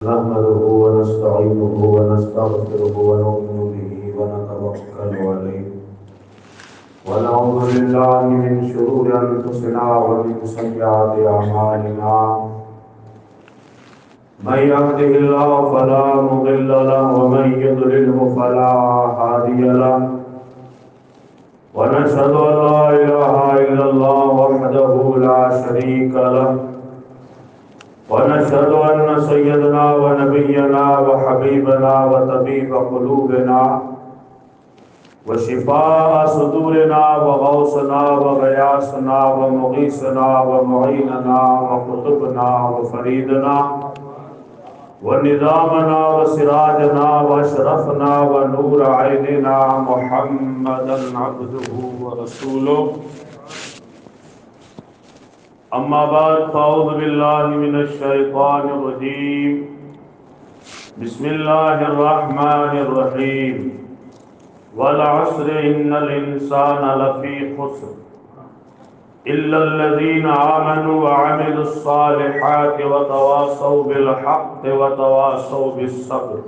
نحمده ونستعينه ونستغفره ونؤمن به ونتوكل عليه ونعوذ بالله من شرور أنفسنا ومن سيئات أعمالنا من يهده الله فلا مضل له ومن يضلله فلا هادي له ونشهد أن لا إله إلا الله وحده لا شريك له ونشهد أن سيدنا ونبينا وحبيبنا وطبيب قلوبنا وشفاء صدورنا وغوثنا وغياثنا ومغيثنا ومعيننا وقطبنا وفريدنا ونظامنا وسراجنا واشرفنا ونور عيننا محمدا عبده ورسوله اما بعد فاعوذ بالله من الشيطان الرجيم بسم الله الرحمن الرحيم والعصر ان الانسان لفي خسر الا الذين امنوا وعملوا الصالحات وتواصوا بالحق وتواصوا بالصبر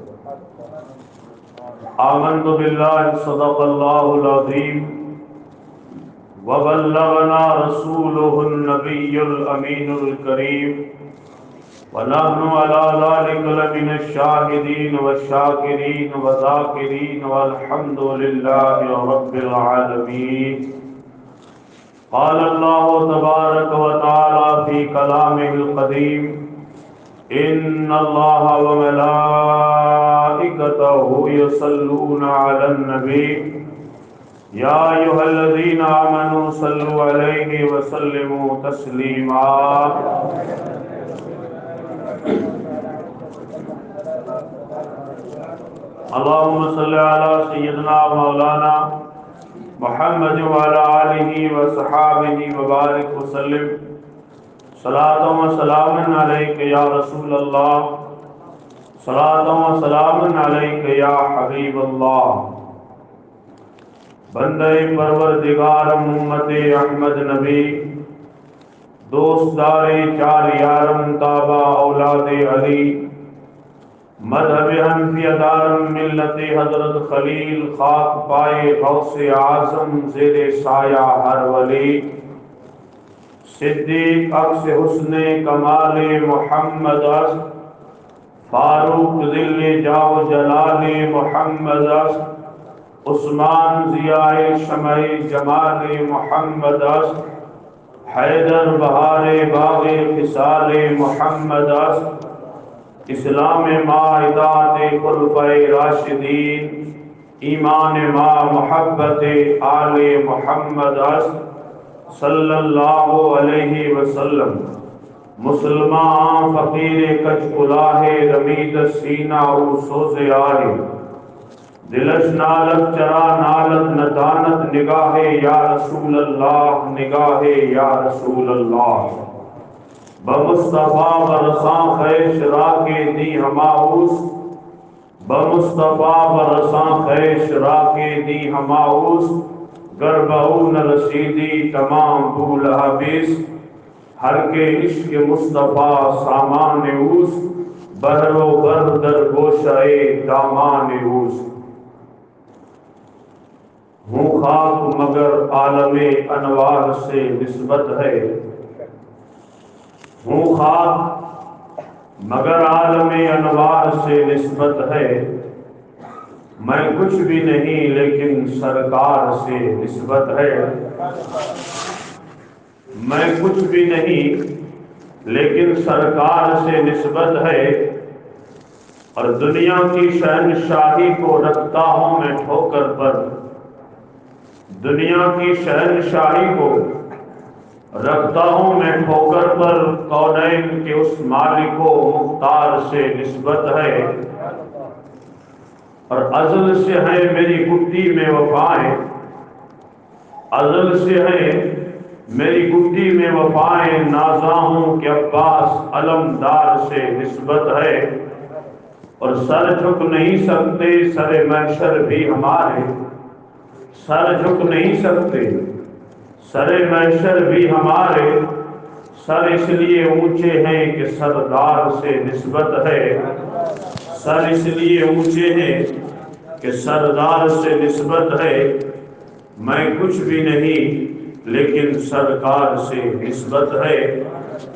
آمنت بالله صدق الله العظيم وبلغنا رسوله النبي الأمين الكريم ونحن على ذلك لمن الشاهدين والشاكرين والذاكرين والحمد لله رب العالمين قال الله تبارك وتعالى في كلامه القديم إن الله وملائكته يصلون على النبي يا أيها الذين آمنوا صلوا عليه وسلموا تسليما اللهم صل على سيدنا مولانا محمد وعلى آله وصحابه وبارك وسلم صلاة وسلام عليك يا رسول الله صلاة وسلام عليك يا حبيب الله بندے پروردگار امت احمد نبی دوستدار چار یارم تابع اولاد علی مذہب حنفی دارم ملت حضرت خلیل خاک پائے غوث اعظم زیر سایہ ہر ولی صدیق عکس حسن کمال محمد است فاروق ذل جاو جلال محمد است عثمان ضیاء شمع جمال محمد است حیدر بہار باغ خصال محمد است اسلام ما اطاعت خلفائے راشدین ایمان ما محبت آل محمد است صلی اللہ علیہ وسلم مسلمان فقیر کچ کلاہ رمید سینہ او سوز آئے دلش نالت چرا نالت ندانت نگاہ یا رسول اللہ نگاہ یا رسول اللہ بمصطفیٰ برساں خیش راکے دی ہماؤس بمصطفیٰ برساں خیش راکے دی ہماؤس گربعون رسیدی تمام بھول حبیث ہر کے عشق مصطفیٰ سامان اوس بحر و بر در گوشائے دامان اوس ہوں خاک مگر عالم انوار سے نسبت ہے ہوں خاک مگر عالم انوار سے نسبت ہے میں کچھ بھی نہیں لیکن سرکار سے نسبت ہے میں کچھ بھی نہیں لیکن سرکار سے نسبت ہے اور دنیا کی شہنشاہی کو رکھتا ہوں میں ٹھوکر پر دنیا کی شہنشاہی کو رکھتا ہوں میں ٹھوکر پر کونین کے اس مالک و مختار سے نسبت ہے اور ازل سے ہے میری گٹی میں وفائیں ازل سے ہے میری گٹی میں وفائیں نازاں ہوں کہ عباس علمدار سے نسبت ہے اور سر جھک نہیں سکتے سر محشر بھی ہمارے سر جھک نہیں سکتے سر محشر بھی ہمارے سر اس لیے اونچے ہیں کہ سردار سے نسبت ہے سر اس لیے اونچے ہیں کہ سردار سے نسبت ہے، میں کچھ بھی نہیں لیکن سرکار سے نسبت ہے۔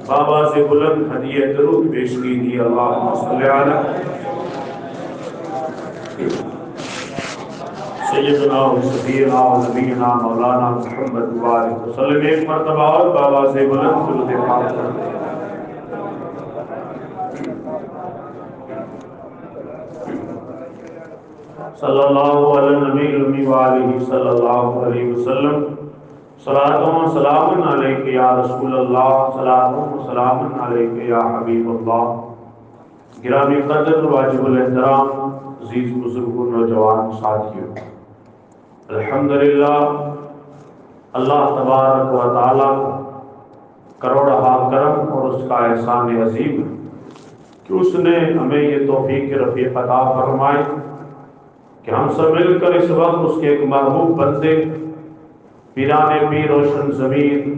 بابا سے بلند ہدیہ درود پیش کیجیے، اللہم صلی علی سیدنا و سفینا و نبینا مولانا محمد وآلہ وسلم۔ ایک مرتبہ اور بابا سے بلند درود پاک کرتے ہیں۔ صلی اللہ علیہ نبی الامی وآلہ صلی اللہ علیہ وسلم۔ صلاۃ و سلام علیک یا رسول اللہ، صلاۃ و سلام علیک یا حبیب اللہ۔ گرامی قدر، واجب الاحترام عزیز بزرگوں، نوجوان ساتھیوں، الحمدللہ اللہ تبارک و تعالیٰ کروڑہا کرم اور اس کا احسان عظیم کہ اس نے ہمیں یہ توفیق رفیق عطا فرمائی کہ ہم سب مل کر اس وقت اس کے ایک محبوب بندے پیران پیر روشن زمین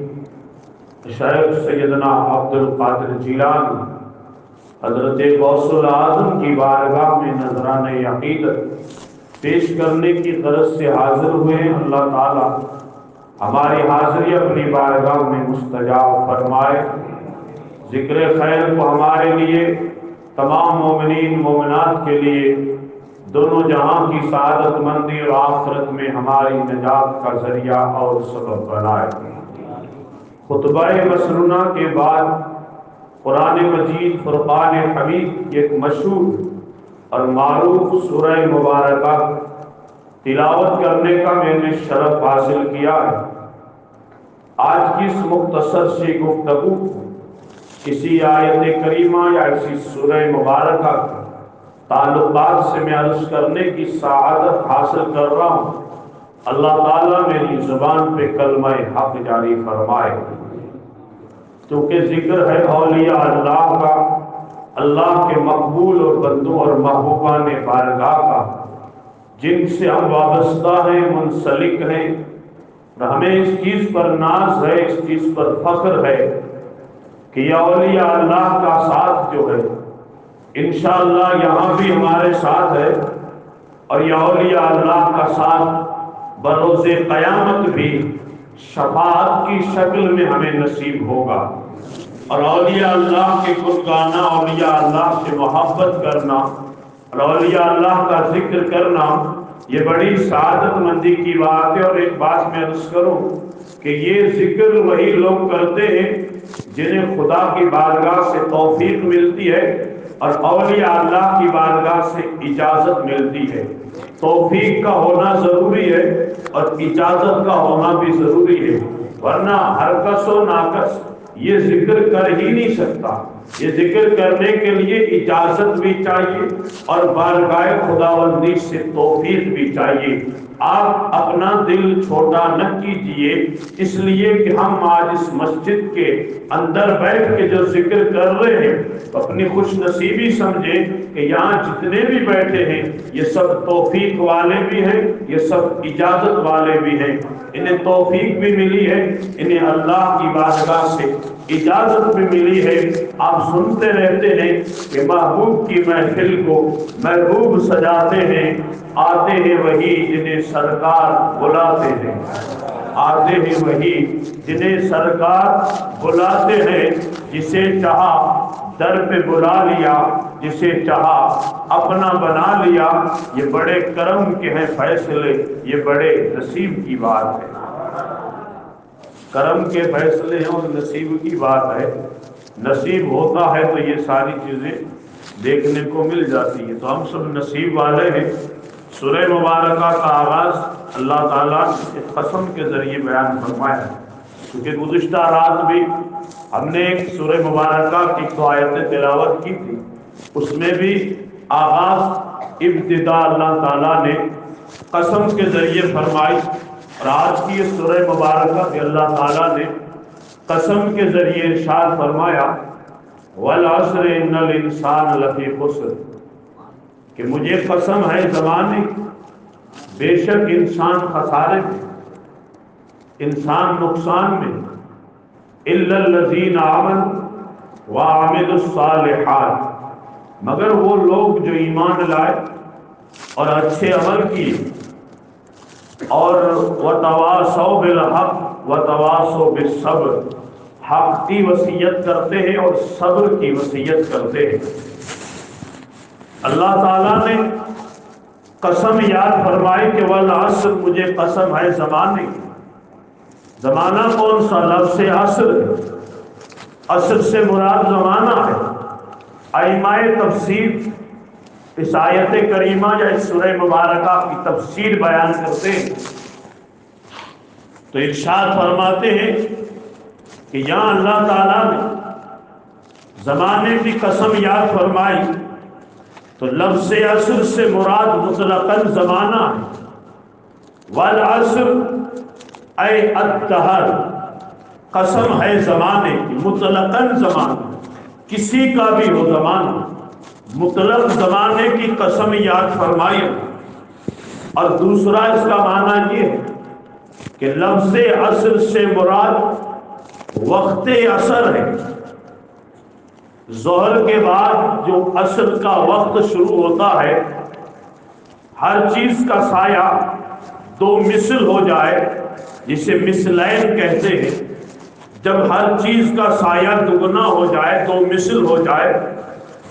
شیخ سیدنا عبد القادر جیلانی حضرت غوث العظم کی بارگاہ میں نذرانہ عقیدت پیش کرنے کی غرض سے حاضر ہوئے ہیں۔ اللہ تعالی ہماری حاضری اپنی بارگاہ میں مستجاب فرمائے۔ ذکر خیر کو ہمارے لیے، تمام مومنین مومنات کے لیے دونوں جہاں کی سعادت مندی اور آخرت میں ہماری نجات کا ذریعہ اور سبب بنائے۔ خطبہ مسنونہ کے بعد قرآن مجید فرقان حمید کی ایک مشہور اور معروف سورہ مبارکہ تلاوت کرنے کا میں نے شرف حاصل کیا ہے۔ آج کی اس مختصر سی گفتگو کسی آیت کریمہ یا اسی سورہ مبارکہ تعلقات سے میں عرض کرنے کی سعادت حاصل کر رہا ہوں۔ اللہ تعالیٰ میری زبان پہ کلمہ حق جاری فرمائے، کیونکہ ذکر ہے اولیاء اللہ کا، اللہ کے مقبول اور بندوں اور محبوبان بارگاہ کا، جن سے ہم وابستہ ہیں، منسلک ہیں، اور ہمیں اس چیز پر ناز ہے، اس چیز پر فخر ہے کہ یہ اولیاء اللہ کا ساتھ جو ہے انشاءاللہ یہاں بھی ہمارے ساتھ ہے، اور یہ اولیاء اللہ کا ساتھ بروز قیامت بھی شفاعت کی شکل میں ہمیں نصیب ہوگا۔ اور اولیاء اللہ کے گن گانا، اولیاء اللہ سے محبت کرنا اور اولیاء اللہ کا ذکر کرنا یہ بڑی سعادت مندی کی بات ہے۔ اور ایک بات میں عرض کروں کہ یہ ذکر وہی لوگ کرتے ہیں جنہیں خدا کی بارگاہ سے توفیق ملتی ہے اور اولیاء اللہ کی بارگاہ سے اجازت ملتی ہے۔ توفیق کا ہونا ضروری ہے اور اجازت کا ہونا بھی ضروری ہے، ورنہ ہر کس و ناکس یہ ذکر کر ہی نہیں سکتا۔ یہ ذکر کرنے کے لیے اجازت بھی چاہیے اور بارگاہ خداوندی سے توفیق بھی چاہیے۔ آپ اپنا دل چھوٹا نہ کیجئے، اس لیے کہ ہم آج اس مسجد کے اندر بیٹھ کے جو ذکر کر رہے ہیں اپنی خوش نصیبی سمجھیں کہ یہاں جتنے بھی بیٹھے ہیں یہ سب توفیق والے بھی ہیں، یہ سب اجازت والے بھی ہیں۔ انہیں توفیق بھی ملی ہے، انہیں اللہ کی بارگاہ سے اجازت بھی ملی ہے۔ آپ سنتے رہتے ہیں کہ محبوب کی محفل کو محبوب سجاتے ہیں، آتے ہیں وہی جنہیں سرکار بلاتے ہیں، آتے ہیں وہی جنہیں سرکار بلاتے ہیں۔ جسے چاہا در پہ بلا لیا، جسے چاہا اپنا بنا لیا۔ یہ بڑے کرم کے ہیں فیصلے، یہ بڑے نصیب کی بات ہے۔ کرم کے فیصلے ہیں اور نصیب کی بات ہے۔ نصیب ہوتا ہے تو یہ ساری چیزیں دیکھنے کو مل جاتی ہیں، تو ہم سب نصیب والے ہیں۔ سورہ مبارکہ کا آغاز اللہ تعالیٰ نے قسم کے ذریعے بیان فرمایا، کیونکہ گزشتہ رات بھی ہم نے ایک سورہ مبارکہ کی تو آیت تلاوت کی تھی، اس میں بھی آغاز ابتدا اللہ تعالیٰ نے قسم کے ذریعے فرمائی، اور آج کی یہ سورہ مبارکہ بھی اللہ تعالیٰ نے قسم کے ذریعے ارشاد فرمایا وَالْعَصْرِ إِنَّ الْإِنسَانَ لَفِي خُسْرٍ، کہ مجھے قسم ہے زمانے کی، بے شک انسان خسارے میں، انسان نقصان میں، إِلَّا الَّذِينَ آمَنُوا وَعَمِلُوا الصَّالِحَاتِ، مگر وہ لوگ جو ایمان لائے اور اچھے عمل کیے اور وتواصوا بالحق وتواصوا بالصبر، حق کی وصیت کرتے ہیں اور صبر کی وصیت کرتے ہیں۔ اللہ تعالیٰ نے قسم یاد فرمائی کہ والعصر، مجھے قسم ہے زمانے کی۔ زمانہ کون سا؟ لفظ عصر ہے، عصر سے مراد زمانہ ہے۔ ائمہ تفسیر اس آیت کریمہ یا اس سورہ مبارکہ کی تفسیر بیان کرتے ہیں تو ارشاد فرماتے ہیں کہ یہاں اللہ تعالیٰ نے زمانے کی قسم یاد فرمائی تو لفظ عصر سے مراد مطلقاً زمانہ ہے۔ والعصر اے الدہر، قسم ہے زمانے کی، مطلقاً زمانہ، کسی کا بھی ہو زمانہ، مطلق زمانے کی قسم یاد فرمائی۔ اور دوسرا اس کا معنی یہ ہے کہ لفظ عصر سے مراد وقت عصر ہے۔ ظہر کے بعد جو عصر کا وقت شروع ہوتا ہے، ہر چیز کا سایہ دو مثل ہو جائے، جسے مثلین کہتے ہیں۔ جب ہر چیز کا سایہ دگنا ہو جائے، دو مثل ہو جائے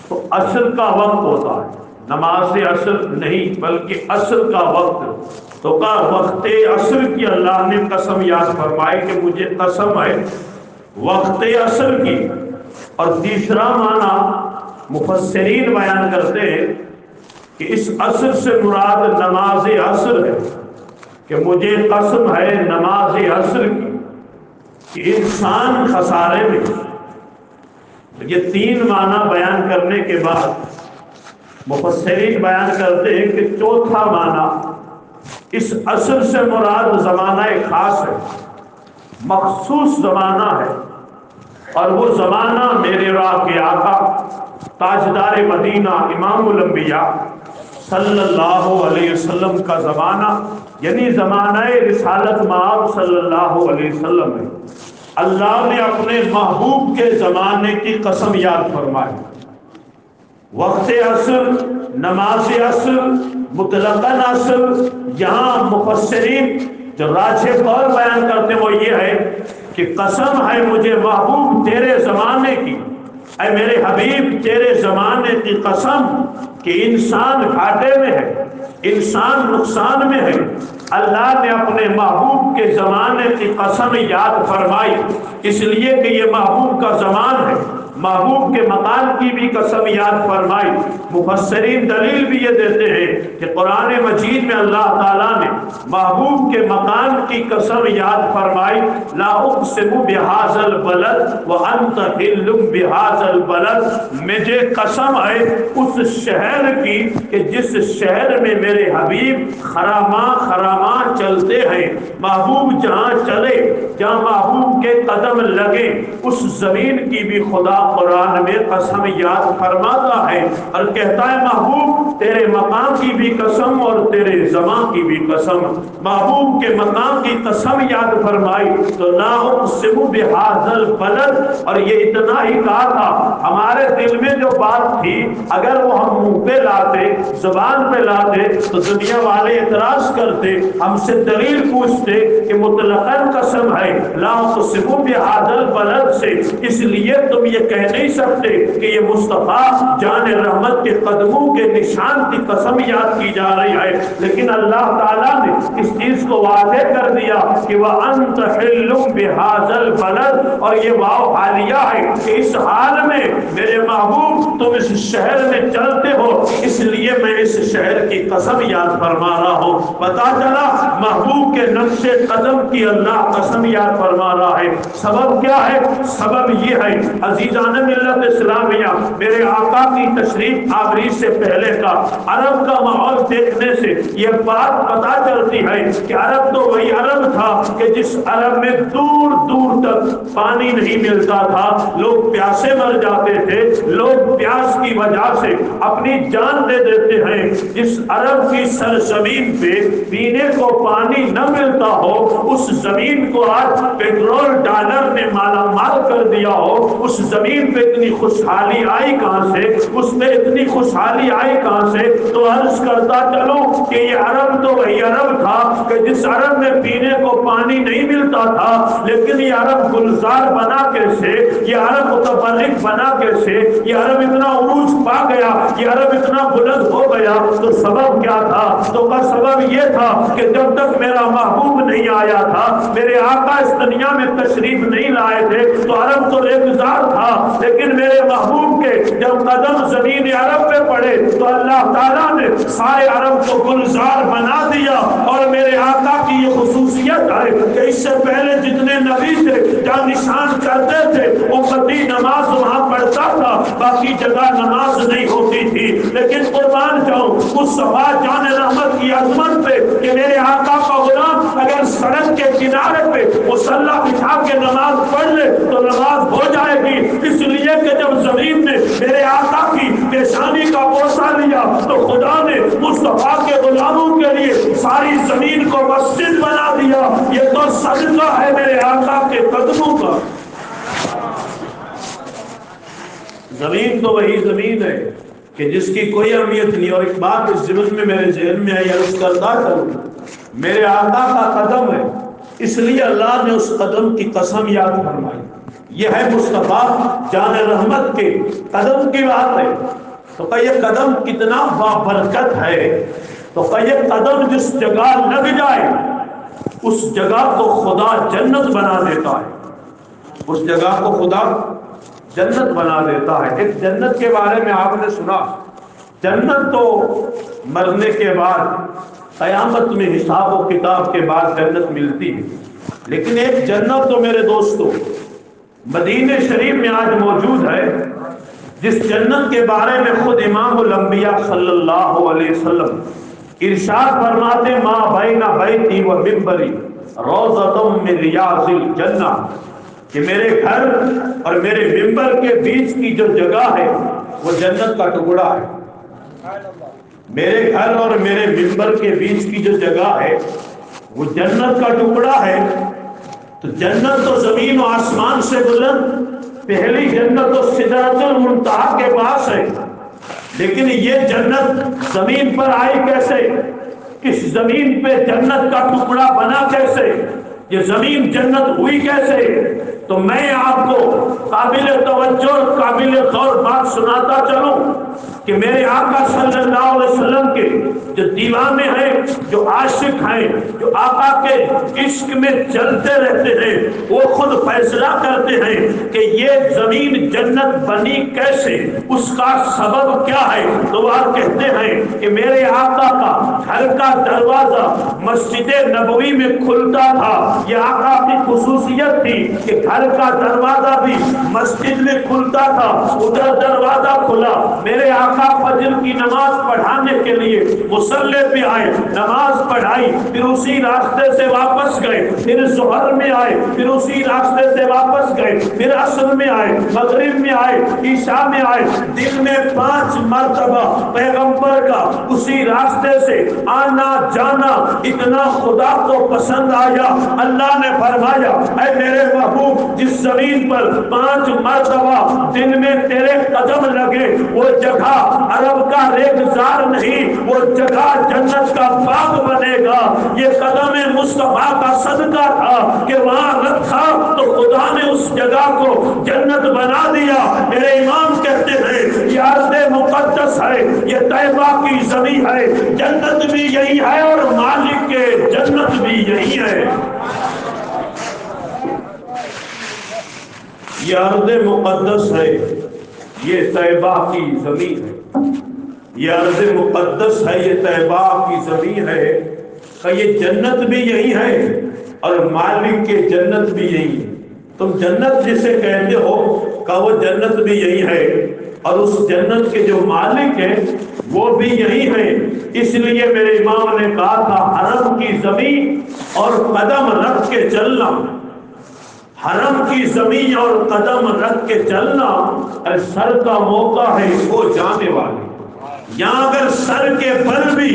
تو عصر کا وقت ہوتا ہے۔ نماز عصر نہیں بلکہ عصر کا وقت۔ تو کہا وقت عصر کی اللہ نے قسم یاد فرمائی کہ مجھے قسم ہے وقت عصر کی۔ اور تیسرا معنی مفسرین بیان کرتے ہیں کہ اس عصر سے مراد نماز عصر ہے، کہ مجھے قسم ہے نماز عصر کی کہ انسان خسارے میں۔ یہ تین معنی بیان کرنے کے بعد مفسرین بیان کرتے ہیں کہ چوتھا معنی اس عصر سے مراد زمانہ خاص ہے، مخصوص زمانہ ہے، اور وہ زمانہ میرے راہ کے آقا تاجدار مدینہ امام الانبیاء صلی اللہ علیہ وسلم کا زمانہ، یعنی زمانہ رسالت مآب صلی اللہ علیہ وسلم ہے۔ اللہ نے اپنے محبوب کے زمانے کی قسم یاد فرمائی۔ وقت عصر، نماز عصر، مطلقاً عصر، یہاں مفسرین جو راجح قول بیان کرتے وہ یہ ہے کہ قسم ہے مجھے محبوب تیرے زمانے کی، اے میرے حبیب تیرے زمانے کی قسم کہ انسان گھاٹے میں ہے، انسان نقصان میں ہے۔ اللہ نے اپنے محبوب کے زمانے کی قسم یاد فرمائی، اس لیے کہ یہ محبوب کا زمان ہے۔ محبوب کے مقام کی بھی قسم یاد فرمائی۔ مفسرین دلیل بھی یہ دیتے ہیں کہ قرآن مجید میں اللہ تعالیٰ نے محبوب کے مقام کی قسم یاد فرمائی، لا اقسم بہذا البلد وانت حل بہذا البلد، مجھے قسم ہے اس شہر کی کہ جس شہر میں میرے حبیب خراماں خراماں چلتے ہیں۔ محبوب جہاں چلے، جہاں محبوب کے قدم لگے، اس زمین کی بھی خدا قرآن میں قسم یاد فرماتا ہے اور کہتا ہے محبوب تیرے مقام کی بھی قسم اور تیرے زمان کی بھی قسم۔ محبوب کے مقام کی قسم یاد فرمائی تو لا اقسم بہذا البلد، اور یہ اتنا ہی کہا تھا ہمارے دل میں جو بات تھی اگر وہ ہم منہ پہ لاتے، زبان پہ لاتے تو دنیا والے اعتراض کرتے، ہم سے دلیل پوچھتے کہ مطلقاً قسم ہے لا اقسم بہذا البلد سے، اس لیے تم یہ کہہ نہیں سکتے کہ یہ مصطفیٰ جان رحمت کے قدموں کے نشان کی قسم یاد کی جا رہی ہے، لیکن اللہ تعالیٰ نے اس چیز کو واضح کر دیا کہ وَأَنْتَ حِلٌّ بِهَذَا الْبَلَدِ، اور یہ واو حالیہ ہے کہ اس حال میں میرے محبوب تم اس شہر میں چلتے ہو، اس لیے میں اس شہر کی قسم یاد فرما رہا ہوں۔ پتا چلا محبوب کے نقش قدم کی اللہ قسم یاد فرما رہا ہے۔ سبب کیا ہے؟ سبب یہ ہے عزیزان ملت اسلامیہ، میرے آقا کی تشریف آوری سے پہلے کا عرب کا ماحول دیکھنے سے یہ بات پتا چلتی ہے کہ عرب تو وہی عرب تھا کہ جس عرب میں دور دور تک پانی نہیں ملتا تھا، لوگ پیاسے مر جاتے تھے، لوگ پیاس کی وجہ سے اپنی جان دے دیتے ہیں۔ جس عرب کی سرزمین پہ پینے کو پانی نہ ملتا ہو، اس زمین کو آج پیٹرول ڈالر نے مالا مال کر دیا ہو، اس زمین زمین پہ اتنی خوشحالی آئی کہاں سے، اس پہ اتنی خوشحالی آئی کہاں سے؟ تو عرض کرتا چلوں کہ یہ عرب تو وہی عرب تھا کہ جس عرب میں پینے کو پانی نہیں ملتا تھا، لیکن یہ عرب گلزار بنا کیسے، یہ عرب متبرک بنا کیسے، یہ عرب اتنا عروج پا گیا، یہ عرب اتنا بلند ہو گیا؟ تو سبب کیا تھا؟ تو کا سبب یہ تھا کہ جب تک میرا محبوب نہیں آیا تھا، میرے آقا اس دنیا میں تشریف نہیں لائے تھے، تو عرب تو ریگزار تھا، لیکن میرے محبوب کے جب قدم زمین عرب پہ پڑے تو اللہ تعالیٰ نے سارے عرب کو گلزار بنا دیا۔ اور میرے آقا کی یہ خصوصیت ہے کہ اس سے پہلے جتنے نبی تھے جہاں نشان کرتے تھے امتی نماز وہاں پڑھتا تھا، باقی جگہ نماز نہیں ہوتی تھی، لیکن قربان جاؤں اس صفا جان رحمت کی عظمت پہ کہ میرے آقا کا غلام اگر سڑک کے کنارے پہ مصلی بچھا کے نماز پڑھ لے تو نماز ہو جائے گی، اس لیے کہ جب زمین نے میرے آقا کی پیشانی کا بوسہ لیا تو خدا نے مصطفیٰ کے غلاموں کے لیے ساری زمین کو مسجد بنا دیا۔ یہ تو صدقہ ہے میرے آقا کے قدموں کا۔ زمین تو وہی زمین ہے کہ جس کی کوئی اہمیت نہیں، اور ایک بات اس ضمن میں میرے ذہن میں آئی، عرض کرتا چلوں میرے آقا کا قدم ہے، اس لیے اللہ نے اس قدم کی قسم یاد فرمائی۔ یہ ہے مصطفیٰ جان رحمت کے قدم کی بات ہے، تو کہ یہ قدم کتنا بابرکت ہے، تو کہ یہ قدم جس جگہ لگ جائے اس جگہ کو خدا جنت بنا دیتا ہے، اس جگہ کو خدا جنت بنا دیتا ہے۔ ایک جنت کے بارے میں آپ نے سنا، جنت تو مرنے کے بعد قیامت میں حساب و کتاب کے بعد جنت ملتی ہے، لیکن ایک جنت تو میرے دوستو مدینہ شریف میں آج موجود ہے، جس جنت کے بارے میں خود امام الانبیاء صلی اللہ علیہ وسلم ارشاد فرماتے ما بین بیتی و منبری روضۃ من ریاض الجنہ، کہ میرے گھر اور میرے منبر کے بیچ کی جو جگہ ہے وہ جنت کا ٹکڑا ہے۔ میرے گھر اور میرے منبر کے بیچ کی جو جگہ ہے وہ جنت کا ٹکڑا ہے۔ تو جنت تو زمین و آسمان سے بلند، پہلی جنت تو سدرۃ المنتہا کے پاس ہے، لیکن یہ جنت زمین پر آئی کیسے؟ اس زمین پہ جنت کا ٹکڑا بنا کیسے؟ یہ زمین جنت ہوئی کیسے؟ تو میں آپ کو قابل توجہ اور قابل غور بات سناتا چلوں کہ میرے آقا صلی اللہ علیہ وسلم کے جو دیوانے ہیں، جو عاشق ہیں، جو آقا کے عشق میں چلتے رہتے ہیں، وہ خود فیصلہ کرتے ہیں کہ یہ زمین جنت بنی کیسے، اس کا سبب کیا ہے؟ تو وہ کہتے ہیں کہ میرے آقا کا گھر کا دروازہ مسجد نبوی میں کھلتا تھا۔ یہ آقا کی خصوصیت تھی کہ گھر کا دروازہ بھی مسجد میں کھلتا تھا، ادھر دروازہ کھلا، میرے آقا فجر کی نماز پڑھانے کے لیے مصلی پہ آئے، نماز پڑھائی، پھر اسی راستے سے واپس گئے، پھر ظہر میں آئے، پھر اسی راستے سے واپس گئے، پھر عصر میں آئے، مغرب میں آئے، عشاء میں آئے، دن میں 5 مرتبہ پیغمبر کا اسی راستے سے آنا جانا اتنا خدا کو پسند آیا، اللہ نے فرمایا اے میرے محبوب جس زمین پر 5 مرتبہ دن میں تیرے قدم لگے وہ جگہ عرب کا ریگزار نہیں، وہ جگہ جنت کا باغ بنے گا۔ یہ قدم مصطفیٰ کا صدقہ تھا کہ وہاں رکھا تو خدا نے اس جگہ کو جنت بنا دیا۔ میرے امام کہتے ہیں یہ ارض مقدس ہے، یہ طیبہ کی زمین ہے، جنت بھی یہی ہے اور مالک کے جنت بھی یہی ہے۔ یہ ارض مقدس ہے، یہ طیبہ کی زمین ہے، یہ ارض مقدس ہے، یہ طیبہ کی زمین ہے، کہ یہ جنت بھی یہی ہے اور مالک کے جنت بھی یہی ہے۔ تم جنت جسے کہتے ہو کہ وہ جنت بھی یہی ہے اور اس جنت کے جو مالک ہیں وہ بھی یہی ہیں۔ اس لیے میرے امام نے کہا تھا حرم کی زمین اور قدم رکھ کے چلنا، حرم کی زمین اور قدم رکھ کے چلنا، سر کا موقع ہے وہ جانے والے، یہاں اگر سر کے بل بھی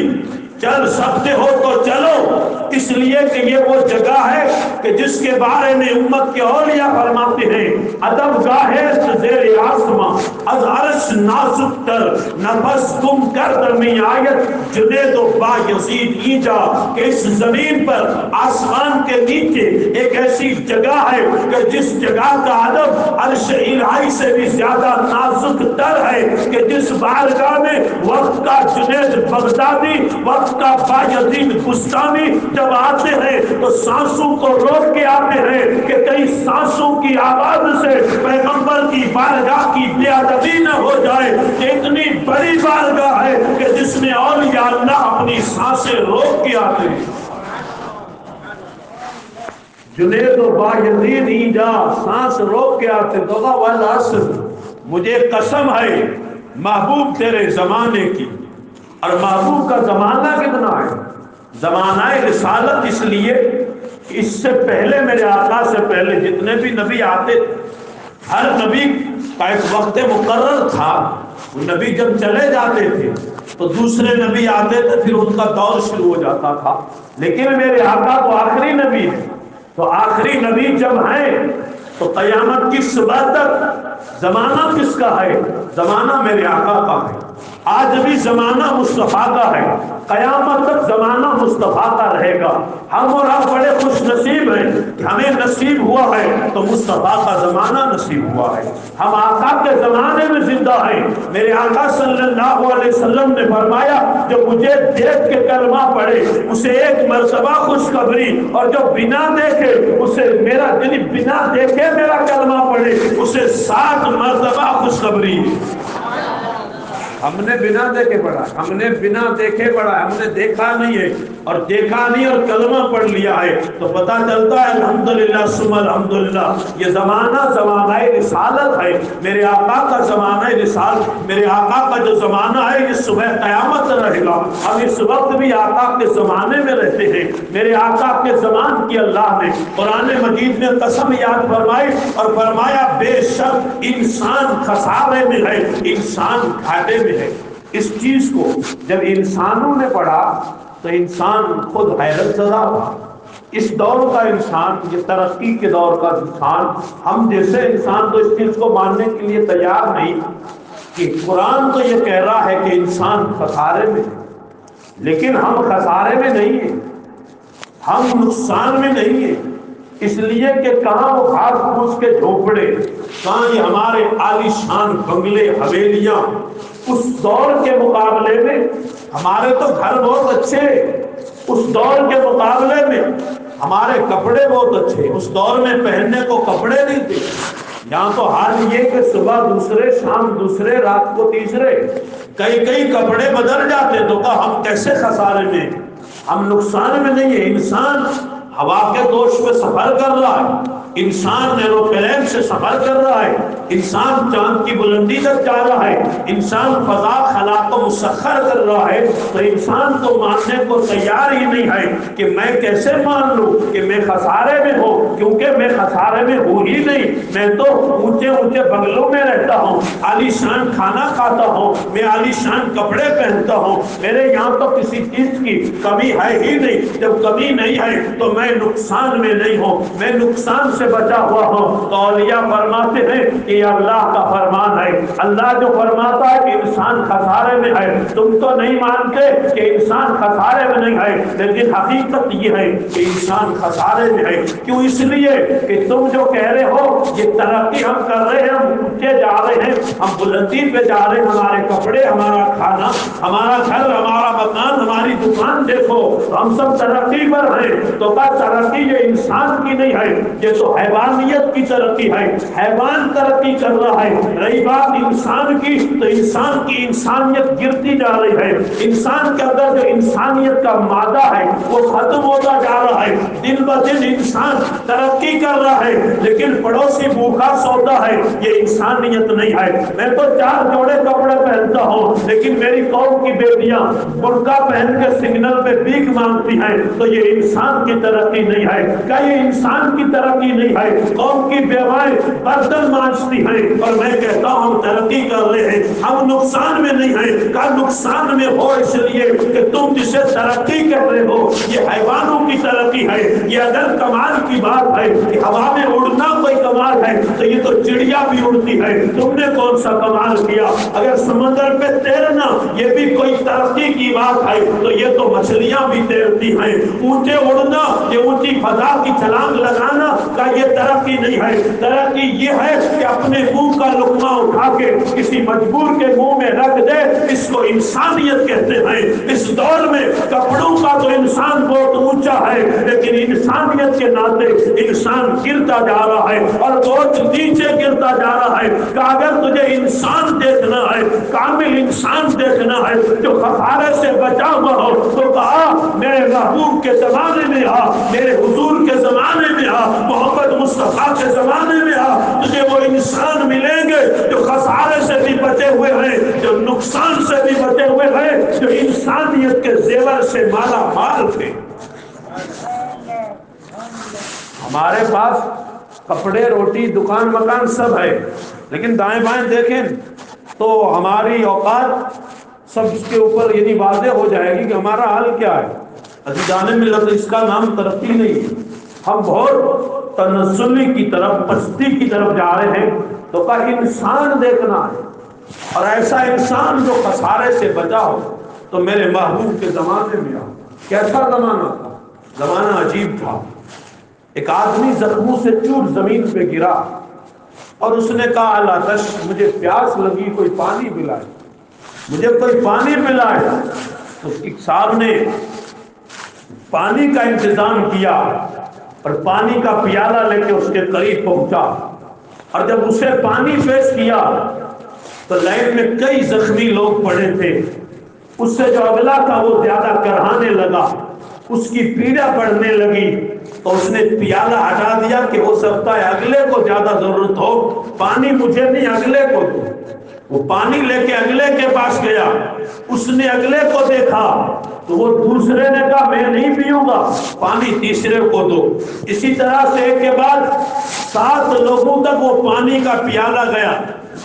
چل سکتے ہو تو چلو، اس لیے کہ یہ وہ جگہ ہے کہ جس کے بارے میں امت کے اولیاء فرماتے ہیں ادب گاہے زیر آسماں از عرش نازک تر نفس گم کر درمی آیت جنید و با یزید ایجا کہ اس زمین پر آسمان کے نیچے ایک ایسی جگہ ہے کہ جس جگہ کا ادب عرش الہی سے بھی زیادہ نازک تر ہے کہ جس بارگاہ میں وقت کا جنید بغدادی وقت کا با یزید بستانی جب آتے ہیں تو سانسوں کو روک کے آتے ہیں کہ کئی سانسوں کی آواز سے پیغمبر کی بارگاہ کی بے ادبی نہ ہو جائے کہ اتنی بڑی بارگاہ ہے کہ جس میں اولیاء اللہ اپنی سانسیں روک کے آتے ہیں. جنید و با یزید ایجا سانس روک کے آتے تو والعصر مجھے قسم ہے محبوب تیرے زمانے کی. اور محبوب کا زمانہ کتنا ہے؟ زمانہ رسالت اس لیے اس سے پہلے میرے آقا سے پہلے جتنے بھی نبی آتے ہر نبی کا ایک وقت مقرر تھا. وہ نبی جب چلے جاتے تھے تو دوسرے نبی آتے تھے پھر ان کا دور شروع ہو جاتا تھا. لیکن میرے آقا تو آخری نبی ہے تو آخری نبی جب ہیں تو قیامت کی صبح تک زمانہ کس کا ہے؟ زمانہ میرے آقا کا ہے. آج بھی زمانہ مصطفیٰ کا ہے قیامت تک زمانہ مصطفیٰ کا رہے گا. ہم اور آپ بڑے خوش نصیب ہیں کہ ہمیں نصیب ہوا ہے تو مصطفیٰ کا زمانہ نصیب ہوا ہے. ہم آقا کے زمانے میں زندہ ہیں. میرے آقا صلی اللہ علیہ وسلم نے فرمایا جو مجھے دیکھ کے کلمہ پڑھے اسے ایک مرتبہ خوشخبری اور جو بنا دیکھے اسے میرا یعنی بنا دیکھے میرا کلمہ پڑھے اسے 7 مرتبہ خوشخبری. ہم نے بنا دیکھے پڑھا ہم نے بنا دیکھے پڑھا ہم نے دیکھا نہیں ہے اور دیکھا نہیں اور کلمہ پڑھ لیا ہے تو پتہ چلتا ہے الحمدللہ ثم الحمدللہ یہ زمانہ زمانہ رسالت ہے. میرے آقا کا زمانہ رسالت میرے آقا کا جو زمانہ ہے یہ صبح قیامت رہے گا. ہم اس وقت بھی آقا کے زمانے میں رہتے ہیں. میرے آقا کے زمان کی اللہ نے قرآن مجید میں قسم یاد فرمائی اور فرمایا بے شک انسان خسارے میں ہے انسان گھاٹے میں ہے. اس چیز کو جب انسانوں نے پڑھا تو انسان خود حیرت زدہ تھا. اس دور کا انسان یہ ترقی کے دور کا انسان ہم جیسے انسان تو اس چیز کو ماننے کے لیے تیار نہیں کہ قرآن تو یہ کہہ رہا ہے کہ انسان خسارے میں ہے لیکن ہم خسارے میں نہیں ہیں ہم نقصان میں نہیں ہیں. اس لیے کہ کہاں وہ گھاس پھوس کے جھونپڑے کہاں یہ ہمارے عالی شان بنگلے حویلیاں. اس دور کے مقابلے میں ہمارے تو گھر بہت اچھے اس دور کے مقابلے میں ہمارے کپڑے بہت اچھے. اس دور میں پہننے کو کپڑے نہیں تھے. یہاں تو حال یہ کہ صبح دوسرے شام دوسرے رات کو تیسرے کئی کپڑے بدل جاتے تو کہا ہم کیسے خسارے میں ہم نقصان میں نہیں ہے. انسان ہوا کے دوش میں سفر کر رہا ہے انسان ایروپلین سے سفر کر رہا ہے انسان چاند کی بلندی تک جا رہا ہے انسان فضا خلا کو مسخر کر رہا ہے تو انسان تو ماننے کو تیار ہی نہیں ہے کہ میں کیسے مان لوں کہ میں خسارے میں ہوں کیونکہ میں خسارے میں ہوں ہی نہیں. میں تو اونچے اونچے بنگلوں میں رہتا ہوں عالی شان کھانا کھاتا ہوں میں عالی شان کپڑے پہنتا ہوں میرے یہاں تو کسی چیز کی کمی ہے ہی نہیں. جب کمی نہیں ہے تو میں نقصان میں نہیں ہوں میں نقصان سے بچا ہوا ہوں. تو اولیاء فرماتے ہیں کہ یہ اللہ کا فرمان ہے. اللہ جو فرماتا ہے کہ انسان خسارے میں ہے تم تو نہیں مانتے کہ انسان خسارے میں نہیں ہے لیکن حقیقت یہ ہے کہ انسان خسارے میں ہے. کیوں؟ اس لیے کہ تم جو کہہ رہے ہو یہ ترقی ہم کر رہے ہیں ہم اونچے جا رہے ہیں ہم بلندی پہ جا رہے ہیں ہمارے کپڑے ہمارا کھانا ہمارا گھر ہمارا مکان ہماری دکان دیکھو ہم سب ترقی پر ہیں. تو کیا ترقی یہ انسان کی نہیں ہے یہ تو حیوانیت کی ترقی ہے. حیوان ترقی کر رہا ہے. رہی بات انسان کی تو انسان کی انسانیت گرتی جا رہی ہے. انسان کے اندر جو انسانیت کا مادہ ہے وہ ختم ہوتا جا رہا ہے. دن بہ دن انسان ترقی کر رہا ہے لیکن پڑوسی بھوکا سوتا ہے یہ انسانیت نہیں ہے. میں تو 4 جوڑے کپڑے پہنتا ہوں لیکن میری قوم کی بیٹیاں برقع پہن کے سگنل پہ بھیک مانگتی ہیں تو یہ انسان کی ترقی نہیں ہے. کیا یہ انسان کی ترقی نہیں ہے؟ قوم کی بیوائیں برتن مانجتی ہیں اور میں کہتا ہوں ہم ترقی کر رہے ہیں ہم نقصان میں نہیں ہیں. کیا بڑا نقصان میں ہو، اس لیے کہ تم جسے ترقی کر رہے ہو یہ حیوانوں کی ترقی ہے، یہ اگر کمال کی بات ہے کہ ہوا میں اڑنا کوئی کمال ہے تو یہ تو چڑیا بھی اڑتی ہے، تم نے کون سا کمال کیا؟ اگر سمندر پہ تیرنا یہ بھی کوئی ترقی کی بات ہے تو یہ تو مچھلیاں بھی تیرتی ہیں، اونچے اڑنا یہ اونچی فضا کی چھلانگ لگانا کا یہ ترقی نہیں ہے، ترقی یہ ہے کہ اپنے منہ کا لقمہ اٹھا کے کسی مجبور کے منہ میں رکھ دے، اس کو انسانیت کہتے ہیں۔ اس دور میں کپڑوں کا تو انسان بہت اونچا ہے، لیکن انسانیت کے ناطے انسان گرتا جا رہا ہے اور بہت نیچے گرتا جا رہا ہے کہ اگر تجھے انسان دیکھنا ہے، کامل انسان دیکھنا ہے جو خسارے سے بچا ہوا ہو تو کہا میرے محبوب کے زمانے میں آ، میرے حضور کے زمانے میں آ، محمد مصطفیٰ کے زمانے میں آ، تجھے وہ انسان ملیں گے جو خسارے سے بھی بچے ہوئے ہیں، جو نقصان سے بھی بچے ہوئے ہیں، جو انسانیت کے زیور سے مالا مال تھے۔ ہمارے پاس کپڑے، روٹی، دکان مکان سب ہے، لیکن دائیں بائیں دیکھیں تو ہماری اوقات سب اس کے اوپر یعنی واضح ہو جائے گی کہ ہمارا حال کیا ہے۔ عزیزان ملت، اس کا نام ترقی نہیں ہے، ہم بہت تنزلی کی طرف، پستی کی طرف جا رہے ہیں۔ تو کا انسان دیکھنا ہے اور ایسا انسان جو خسارے سے بچا ہو تو میرے محبوب کے زمانے میں آ۔ کیسا زمانہ تھا؟ زمانہ عجیب تھا۔ ایک آدمی زخموں سے چور زمین پہ گرا اور اس نے کہا اللہ تش، مجھے پیاس لگی، کوئی پانی پلائے، مجھے کوئی پانی پلائے۔ تو ایک صاحب نے پانی کا انتظام کیا اور پانی کا پیالہ لے کے اس کے قریب پہنچا، اور جب اسے پانی پیش کیا تو لائن میں کئی زخمی لوگ پڑے تھے، اس سے جو اگلا تھا وہ زیادہ کرہانے لگا، اس کی پیڑا بڑھنے لگی، تو اس نے پیالہ ہٹا دیا کہ ہو سکتا ہے اگلے کو زیادہ ضرورت ہو، پانی مجھے نہیں اگلے کو دو۔ وہ پانی لے کے اگلے کے پاس گیا، اس نے اگلے کو دیکھا تو وہ دوسرے نے کہا میں نہیں پیوں گا، پانی تیسرے کو دو۔ اسی طرح سے ایک کے بعد 7 لوگوں تک وہ پانی کا پیالہ گیا۔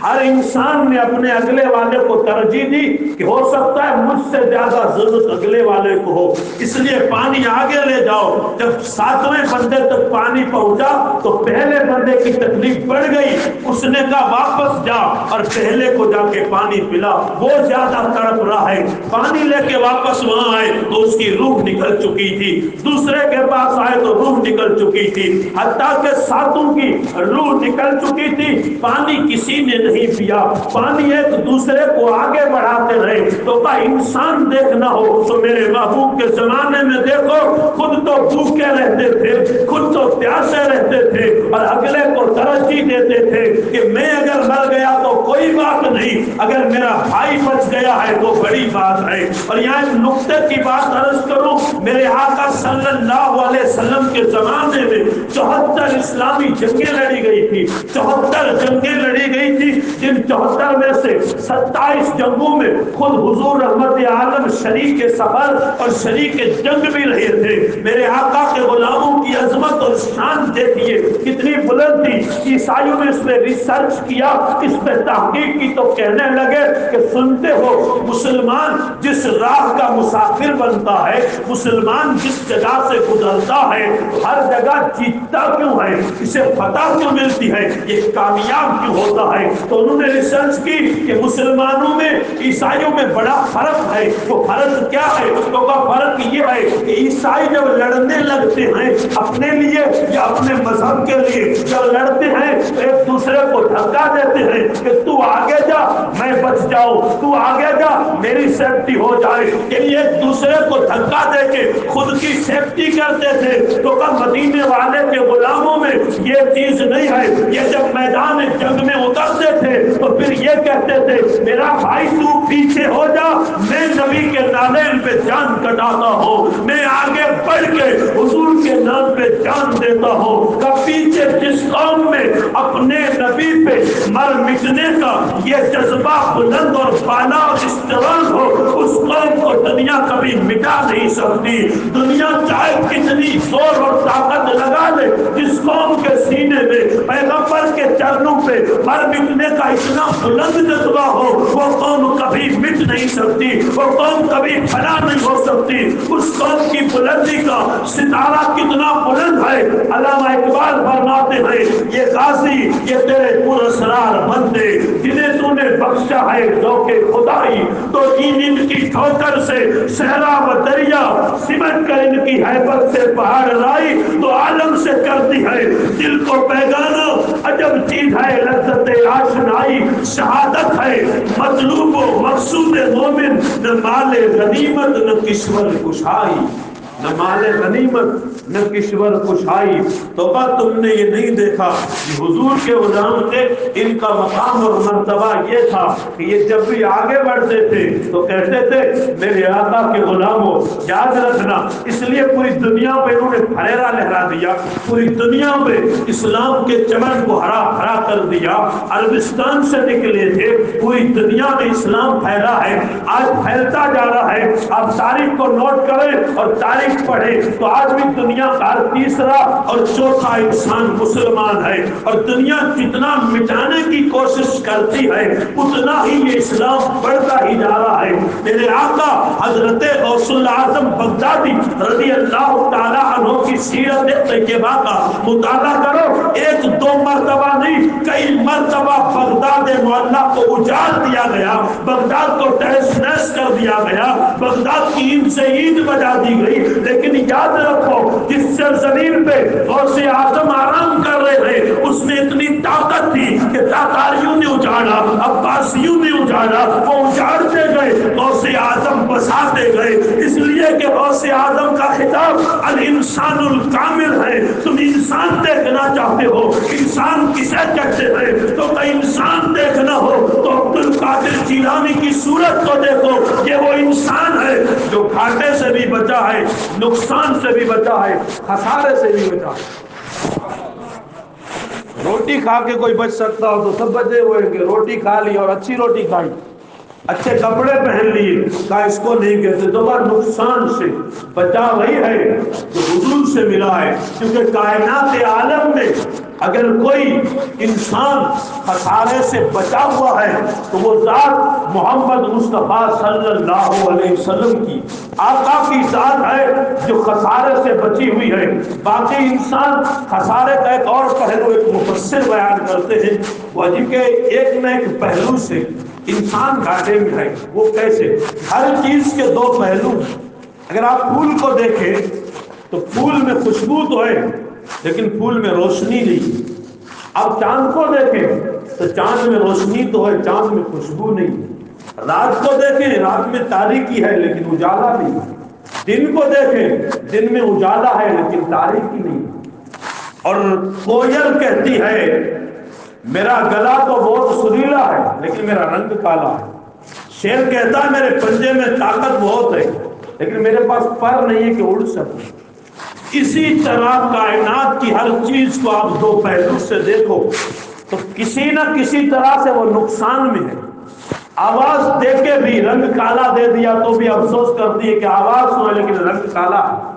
ہر انسان نے اپنے اگلے والے کو ترجیح دی کہ ہو سکتا ہے مجھ سے زیادہ ضرورت اگلے والے کو ہو، اس لیے پانی آگے لے جاؤ۔ جب 7ویں بندے تک پانی پہنچا تو پہلے بندے کی تکلیف بڑھ گئی، اس نے کہا واپس جا اور پہلے کو جا کے پانی پلا، وہ زیادہ تڑپ رہا ہے۔ پانی لے کے واپس وہاں آئے تو اس کی روح نکل چکی تھی، دوسرے کے پاس آئے تو روح نکل چکی تھی، حتیٰ کہ 7 کی روح نکل چکی تھی، پانی کسی نے نہیں پیا، پانی ایک دوسرے کو آگے بڑھاتے رہے۔ تو کا انسان دیکھنا ہو تو میرے محبوب کے زمانے میں دیکھو، خود تو بھوکے رہتے تھے، خود تو پیاسے رہتے تھے اور اگلے کو ترجیح دیتے تھے کہ میں اگر مر گیا تو کوئی بات نہیں، اگر میرا بھائی بچ گیا ہے تو بڑی بات ہے۔ اور یہاں ایک نقطے کی بات عرض کروں، میرے آقا صلی اللہ علیہ وسلم کے زمانے میں 74 اسلامی جنگیں لڑی گئی تھی، 74 جنگیں لڑی گئی تھی، جن 74 میں سے 27 جنگوں میں خود حضور رحمت عالم شریک سفر اور شریک جنگ بھی رہے تھے۔ میرے آقا کے غلاموں کی عظمت اور شان دیکھیے کتنی بلند تھی۔ عیسائیوں نے اس پہ ریسرچ کیا، اس پہ تحقیق کی تو کہنے لگے کہ سنتے ہو مسلمان جس راہ کا مسافر بنتا ہے، مسلمان جس جگہ سے گزرتا ہے ہر جگہ جیتتا کیوں ہے، اسے فتح کیوں ملتی ہے، یہ کامیاب کیوں ہوتا ہے۔ تو انہوں نے ریسرچ کی کہ مسلمانوں میں عیسائیوں میں بڑا فرق ہے۔ وہ فرق کیا ہے؟ تو کا فرق یہ ہے کہ عیسائی جب لڑنے لگتے ہیں اپنے لیے یا اپنے مذہب کے لیے، جب لڑتے ہیں تو ایک دوسرے کو دھکا دیتے ہیں کہ تو آگے جا میں بچ جاؤں، تو آگے جا میری سیفٹی ہو جائے، یعنی ایک دوسرے کو دھکا دے کے خود کی سیفٹی کرتے تھے۔ تو کا مدینے والے کے غلاموں میں یہ چیز نہیں ہے۔ یہ جب میدان جنگ میں اترتے تھے تو پھر یہ کہتے تھے میرا بھائی تو پیچھے ہو جا، میں نبی کے نالین پہ جان کٹاتا ہوں، میں آگے بڑھ کے حضور کے نام پہ جان دیتا ہوں۔ کہ پیچھے جس قوم میں اپنے نبی پہ مر مٹنے کا یہ جذبہ بلند اور بالا اور اسٹرانگ ہو، اس قوم کو دنیا کا کبھی مٹا نہیں سکتی۔ دنیا چاہے کتنی زور اور طاقت لگا لے، جس قوم کے سینے میں پیغمبر کے چرنوں پہ مر مٹنے کا اتنا بلند جذبہ ہو، وہ قوم کبھی مٹ نہیں سکتی، وہ قوم کبھی فنا نہیں ہو سکتی۔ اس قوم کی بلندی کا ستارہ کتنا بلند ہے۔ علامہ اقبال فرماتے ہیں یہ غازی یہ تیرے پراسرار بندے جنہیں تو نے بخشا ہے ذوق خدائی، تو ان کی ٹھوکر سے صحرا و دریا سمٹ کر ان کی ہیبت سے پہاڑ لائی، تو عالم سے کرتی ہے دل کو بیگانہ عجب چیز ہے لذت آشنائی۔ شہادت ہے مطلوب و مقصود مومن، نہ مال غنیمت نہ کشور کشائی، نہ مال غنیمت نہ کشور کشائی۔ توبہ تم نے یہ نہیں دیکھا کہ حضور کے غلام تھے، ان کا مقام اور مرتبہ یہ تھا کہ یہ جب بھی آگے بڑھتے تھے تو کہتے تھے میرے آقا کے غلاموں یاد رکھنا۔ اس لیے پوری دنیا پہ انہوں نے پھریرا لہرا دیا، پوری دنیا پہ اسلام کے چمن کو ہرا بھرا کر دیا۔ عربستان سے نکلے تھے، پوری دنیا میں اسلام پھیلا ہے، آج پھیلتا جا رہا ہے۔ آپ تاریخ کو نوٹ کریں اور تاریخ پڑھیں تو آج بھی دنیا کا تیسرا اور چوتھا انسان مسلمان ہے، اور دنیا جتنا مٹانے کی کوشش کرتی ہے اتنا ہی یہ اسلام بڑھتا ہی جا رہا ہے۔ میرے آقا حضرت غوث الاعظم بغدادی رضی اللہ تعالیٰ عنہ کی سیرت طیبہ کا مطالعہ کرو، ایک دو مرتبہ نہیں کئی مرتبہ بغداد معلیٰ کو اجاڑ دیا گیا، بغداد کو تہس نہس کر دیا گیا، بغداد کی اینٹ سے اینٹ بجا دی گئی، لیکن یاد رکھو جس سرزمین پہ غوث اعظم آرام کر رہے تھے اس میں اتنی طاقت تھی کہ تاتاریوں نے اجاڑا، عباسیوں نے اجاڑا، وہ اجاڑتے گئے، غوث اعظم بساتے گئے۔ اس لیے کہ غوث اعظم کا خطاب الانسان الکامل ہے۔ تم انسان دیکھنا چاہتے ہو، انسان کسے کہتے ہیں؟ تو کہ انسان دیکھنا ہو تو عبد القادر جیلانی کی صورت کو دیکھو، یہ وہ انسان ہے جو گھاٹے سے بھی بچا ہے، نقصان سے بھی بچا ہے، خسارے سے بھی بچا ہے۔ روٹی کھا کے کوئی بچ سکتا ہو تو سب بچے ہوئے کہ روٹی کھا لی اور اچھی روٹی کھائی، اچھے کپڑے پہن لیے، کہا اس کو نہیں کہتے۔ تو نقصان سے بچا وہی ہے جو حضور سے ملا ہے، کیونکہ کائنات عالم میں اگر کوئی انسان خسارے سے بچا ہوا ہے تو وہ ذات محمد مصطفیٰ صلی اللہ علیہ وسلم کی آقا کی ذات ہے جو خسارے سے بچی ہوئی ہے۔ باقی انسان خسارے کا ایک اور پہلو ایک مفسر بیان کرتے ہیں، وہ کہ ایک نہ ایک پہلو سے انسان گھاٹے میں ہے۔ وہ کیسے؟ ہر چیز کے دو پہلو۔ اگر آپ پھول کو دیکھیں تو پھول میں خوشبو تو ہے لیکن پھول میں روشنی نہیں۔ اب چاند کو دیکھیں تو چاند میں روشنی تو ہے، چاند میں خوشبو نہیں۔ رات کو دیکھیں، رات میں تاریکی ہے لیکن اجالا نہیں۔ دن کو دیکھیں، دن میں اجالا ہے لیکن تاریکی نہیں۔ اور کوئل کہتی ہے میرا گلا تو بہت سریلا ہے لیکن میرا رنگ کالا ہے۔ شیر کہتا ہے میرے پنجے میں طاقت بہت ہے لیکن میرے پاس پر نہیں ہے کہ اڑ سکوں۔ اسی طرح کائنات کی ہر چیز کو آپ دو پہلو سے دیکھو تو کسی نہ کسی طرح سے وہ نقصان میں ہے۔ آواز دے کے بھی رنگ کالا دے دیا تو بھی افسوس کرتی ہے کہ آواز سنا لیکن رنگ کالا ہے۔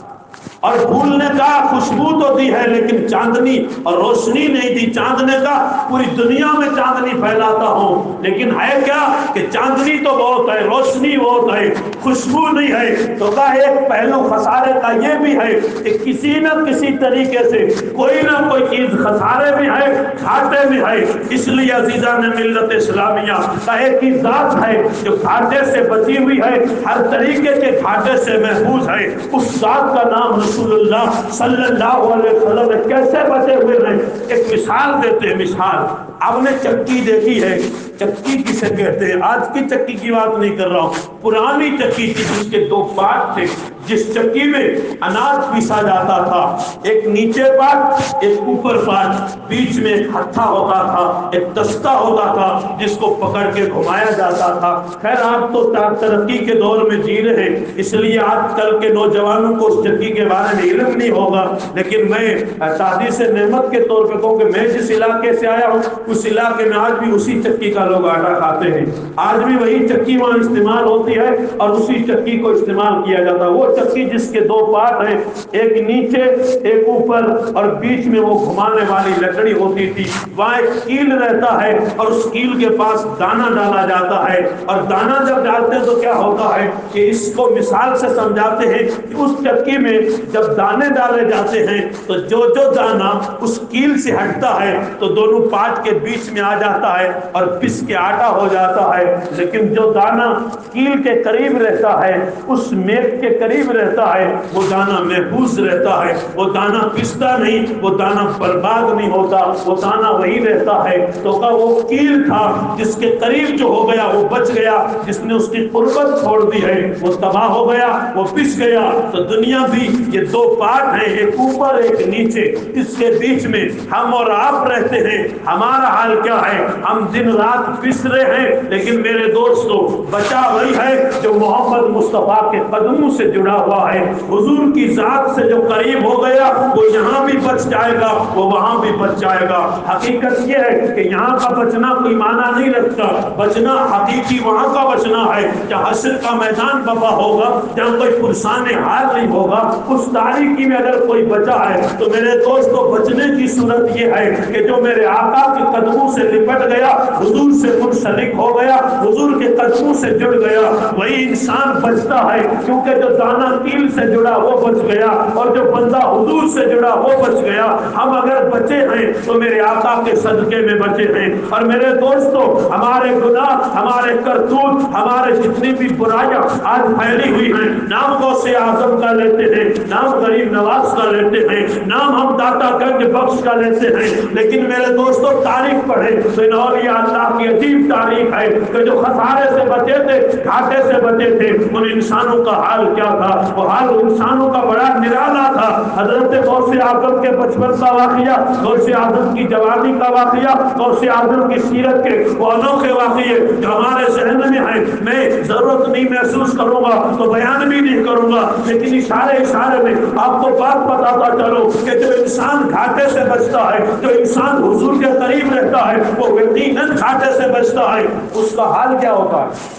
اور پھول نے کہا خوشبو تو دی ہے لیکن چاندنی اور روشنی نہیں دی۔ چاند نے کہا پوری دنیا میں چاندنی پھیلاتا ہوں لیکن ہے کیا کہ چاندنی تو بہت ہے، روشنی بہت ہے، خوشبو نہیں ہے۔ تو کہا ایک پہلو خسارے کا یہ بھی ہے کہ کسی نہ کسی طریقے سے کوئی نہ کوئی چیز خسارے میں ہے، گھاٹے میں ہے۔ اس لیے عزیزان ملت اسلامیہ کا ایک ہی ذات ہے جو گھاٹے سے بچی ہوئی ہے، ہر طریقے کے گھاٹے سے محفوظ ہے۔ اس ذات کا نام رسول اللہ صلی اللہ علیہ وسلم کیسے بچے ہوئے ہیں ایک مثال دیتے ہیں۔ مثال آپ نے چکی دیکھی ہے، چکی کسے کہتے ہیں؟ آج کی چکی کی بات نہیں کر رہا ہوں، پرانی چکی تھی جس کے دو پارٹ تھے، جس چکی میں اناج پیسا جاتا تھا، ایک نیچے پارٹ ایک اوپر پارٹ، بیچ میں ایک ہتھا ہوتا تھا، ایک دستہ ہوتا تھا جس کو پکڑ کے گھمایا جاتا تھا۔ خیر آپ تو ترقی کے دور میں جی رہے اس لیے آج کل کے نوجوانوں کو اس چکی کے بارے میں علم نہیں ہوگا، لیکن میں تعزیز نعمت کے طور پہ کہوں کہ میں جس علاقے سے آیا ہوں اس علاقے میں آج بھی اسی چکی کا لوگ آٹا کھاتے ہیں، آج بھی وہی چکی وہاں استعمال ہوتی ہے اور اسی چکی کو استعمال کیا جاتا ہے۔ وہ چکی جس کے دو پارٹ ہیں، ایک نیچے ایک اوپر، اور بیچ میں وہ گھمانے والی لکڑی ہوتی تھی، وہاں ایک کیل رہتا ہے اور اس کیل کے پاس دانا ڈالا جاتا ہے، اور دانا جب ڈالتے ہیں تو کیا ہوتا ہے کہ اس کو مثال سے سمجھاتے ہیں کہ اس چکی میں جب دانے ڈالے جاتے ہیں تو جو دانا اس کیل سے ہٹتا ہے تو دونوں پارٹ کے بیچ میں آ جاتا ہے اور پس کے آٹا ہو جاتا ہے، لیکن جو دانا کیل کے قریب رہتا ہے، اس میخ کے قریب رہتا ہے، وہ دانا محفوظ رہتا ہے، وہ دانا پستا نہیں، وہ دانا برباد نہیں ہوتا، وہ دانا وہی رہتا ہے۔ تو وہ کیل تھا جس کے قریب جو ہو گیا وہ بچ گیا، جس نے اس کی قربت چھوڑ دی ہے وہ تباہ ہو گیا، وہ پس گیا۔ تو دنیا بھی یہ دو پارٹ ہیں، ایک اوپر ایک نیچے، اس کے بیچ میں ہم اور آپ رہتے ہیں۔ ہمارا حال کیا ہے؟ ہم دن رات پس رہے ہیں، لیکن میرے دوستو بچا وہی ہے جو محمد مصطفیٰ کے قدموں سے جڑا ہوا ہے، حضور کی ذات سے جو قریب ہو گیا وہ یہاں بھی بچ جائے گا، وہ وہاں بھی بچ جائے گا۔ حقیقت یہ ہے کہ یہاں کا بچنا کوئی معنی نہیں رکھتا، بچنا حقیقی وہاں کا بچنا ہے جہاں حشر کا میدان بپا ہوگا، جہاں کوئی پرسان حال نہیں ہوگا۔ اس تاریکی میں اگر کوئی بچا ہے تو میرے دوستو بچنے کی صورت یہ ہے کہ جو میرے آقا کے قدموں سے لپٹ گیا، حضور سے منسلک ہو گیا، حضور کے قدموں سے جڑ گیا، وہی انسان بچتا ہے، کیونکہ جو دانا کیل سے جڑا وہ بچ گیا اور جو بندہ حضور سے جڑا وہ بچ گیا۔ ہم اگر بچے ہیں تو میرے آقا کے صدقے میں بچے ہیں۔ اور میرے دوستو ہمارے گناہ، ہمارے کرتوت، ہمارے جتنی بھی برائیاں آج پھیلی ہوئی ہیں، نام غوث اعظم کا لیتے ہیں، نام غریب نواز کا لیتے ہیں، نام ہم داتا گنج بخش کا لیتے ہیں، لیکن میرے دوستو تاریخ پڑھے تو ان اولیاء اللہ کی عجیب تاریخ ہے کہ جو خسارے سے بچے تھے، گھاٹے سے بچے تھے، ان انسانوں کا حال کیا تھا؟ وہ حال انسانوں کا بڑا نرالا تھا۔ حضرت غوث اعظم کے بچپن کا واقعہ، غوث اعظم کی جوانی کا واقعہ، غوث اعظم کی سیرت کے وہ انوکھے واقعے جو ہمارے ذہن میں ہیں، میں ضرورت نہیں محسوس کروں گا تو بیان بھی نہیں کروں گا، لیکن اشارے میں آپ کو بات بتاتا چلو کہ جو انسان گھاٹے سے بچتا ہے، جو انسان حضور کے قریب رہتا ہے، وہ یقیناً گھاٹے سے بچتا ہے۔ اس کا حال کیا ہوتا ہے؟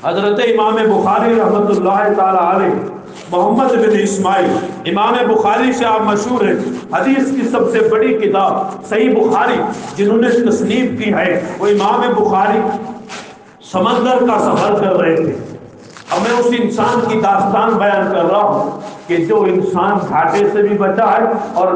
حضرت امام بخاری رحمۃ اللہ تعالی علیہ، محمد بن اسماعیل امام بخاری سے آپ مشہور ہیں، حدیث کی سب سے بڑی کتاب صحیح بخاری جنہوں نے تصنیف کی ہے، وہ امام بخاری سمندر کا سفر کر رہے تھے۔ اب میں اس انسان کی داستان بیان کر رہا ہوں کہ جو انسان گھاٹے سے بھی بچا ہے اور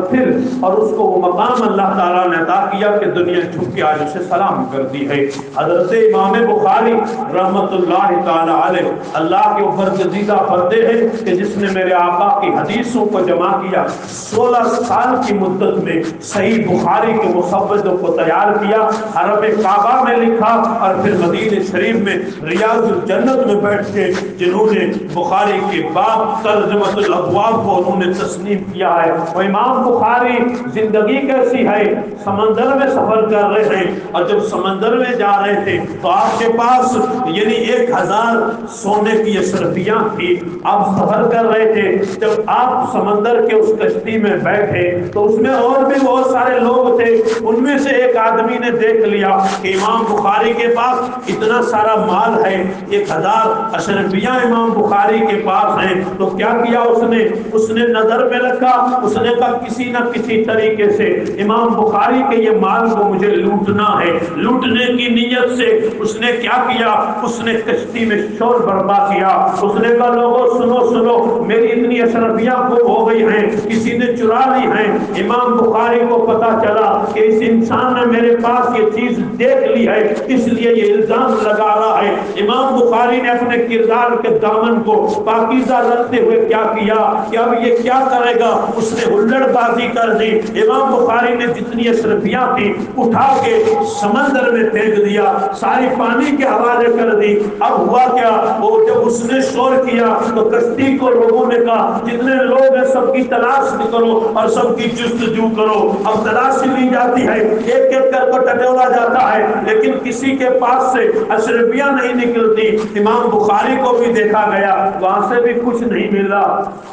اس کو وہ مقام اللہ تعالیٰ نے عطا کیا کہ دنیا چھپ کے آج اسے سلام کرتی ہے۔ حضرت امام بخاری رحمت اللہ تعالی علیہ اللہ کے اوپر گزیدہ بندے ہیں کہ جس نے میرے آقا کی حدیثوں کو جمع کیا، 16 سال کی مدت میں صحیح بخاری کے مسودوں کو تیار کیا، حرم کعبہ میں لکھا، اور پھر مدینہ شریف میں ریاض الجنت میں بیٹھ کے جنہوں نے بخاری کے باب ترجمۃ الابواب کو انہوں نے تصنیف کیا ہے۔ وہ امام بخاری زندگی کیسی ہے؟ سمندر میں سفر کر رہے ہیں، اور جب سمندر میں جا رہے تھے تو آپ کے پاس یعنی 1000 سونے کی اشرفیاں تھی، آپ سفر کر رہے تھے۔ جب آپ سمندر کے اس کشتی میں بیٹھے تو اس میں اور بھی بہت سارے لوگ تھے، ان میں سے ایک آدمی نے دیکھ لیا کہ امام بخاری کے پاس اتنا سارا مال ہے، 1000 اشرفیاں امام بخاری کے پاس ہیں، تو کیا کیا اس نے نظر میں رکھا، اس نے کہا کسی نہ کسی طریقے سے امام بخاری کے یہ مال کو مجھے لوٹنا ہے۔ لوٹنے کی نیت سے اس نے کیا کیا؟ اس نے کشتی میں شور برپا کیا، اس نے کہا لوگوں سنو، میری اتنی اشرفیاں گم ہو گئی ہیں، کسی نے چرا لی ہیں۔ امام بخاری کو پتا چلا کہ اس انسان نے میرے پاس یہ چیز دیکھ لی ہے، اس لیے یہ الزام لگا رہا ہے۔ امام بخاری نے اپنے کردار کے دامن کو پاکیزہ رکھتے ہوئے کیا کیا کہ اب یہ کیا کرے گا؟ اس نے ہلڑ بازی کر دی۔ امام بخاری نے جتنی اشرفیاں تھی اٹھا کے سمندر میں پھینک دیا، ساری پانی کے حوالے کر دی۔ اب ہوا کیا؟ وہ جب اس نے شور کیا تو کشتی کو لوگوں نے کہا جتنے لوگ ہیں سب کی تلاش کرو اور سب کی جستجو کرو۔ اب تلاشی لی جاتی ہے، ایک ایک کر کو ٹٹولا جاتا ہے، لیکن کسی کے پاس سے اشرفیاں نہیں نکلتی۔ امام بخاری کو بھی دیکھا گیا، وہاں سے بھی کچھ نہیں ملا۔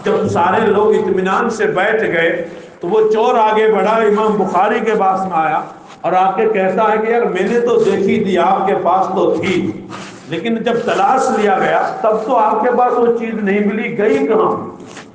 جب سارے لوگ اطمینان سے بیٹھ گئے تو وہ چور آگے بڑھا، امام بخاری کے پاس میں آیا، اور آ کے کہتا ہے کہ یار میں نے تو دیکھی تھی، آپ کے پاس تو تھی، لیکن جب تلاش لیا گیا تب تو آپ کے پاس وہ چیز نہیں ملی، گئی کہاں؟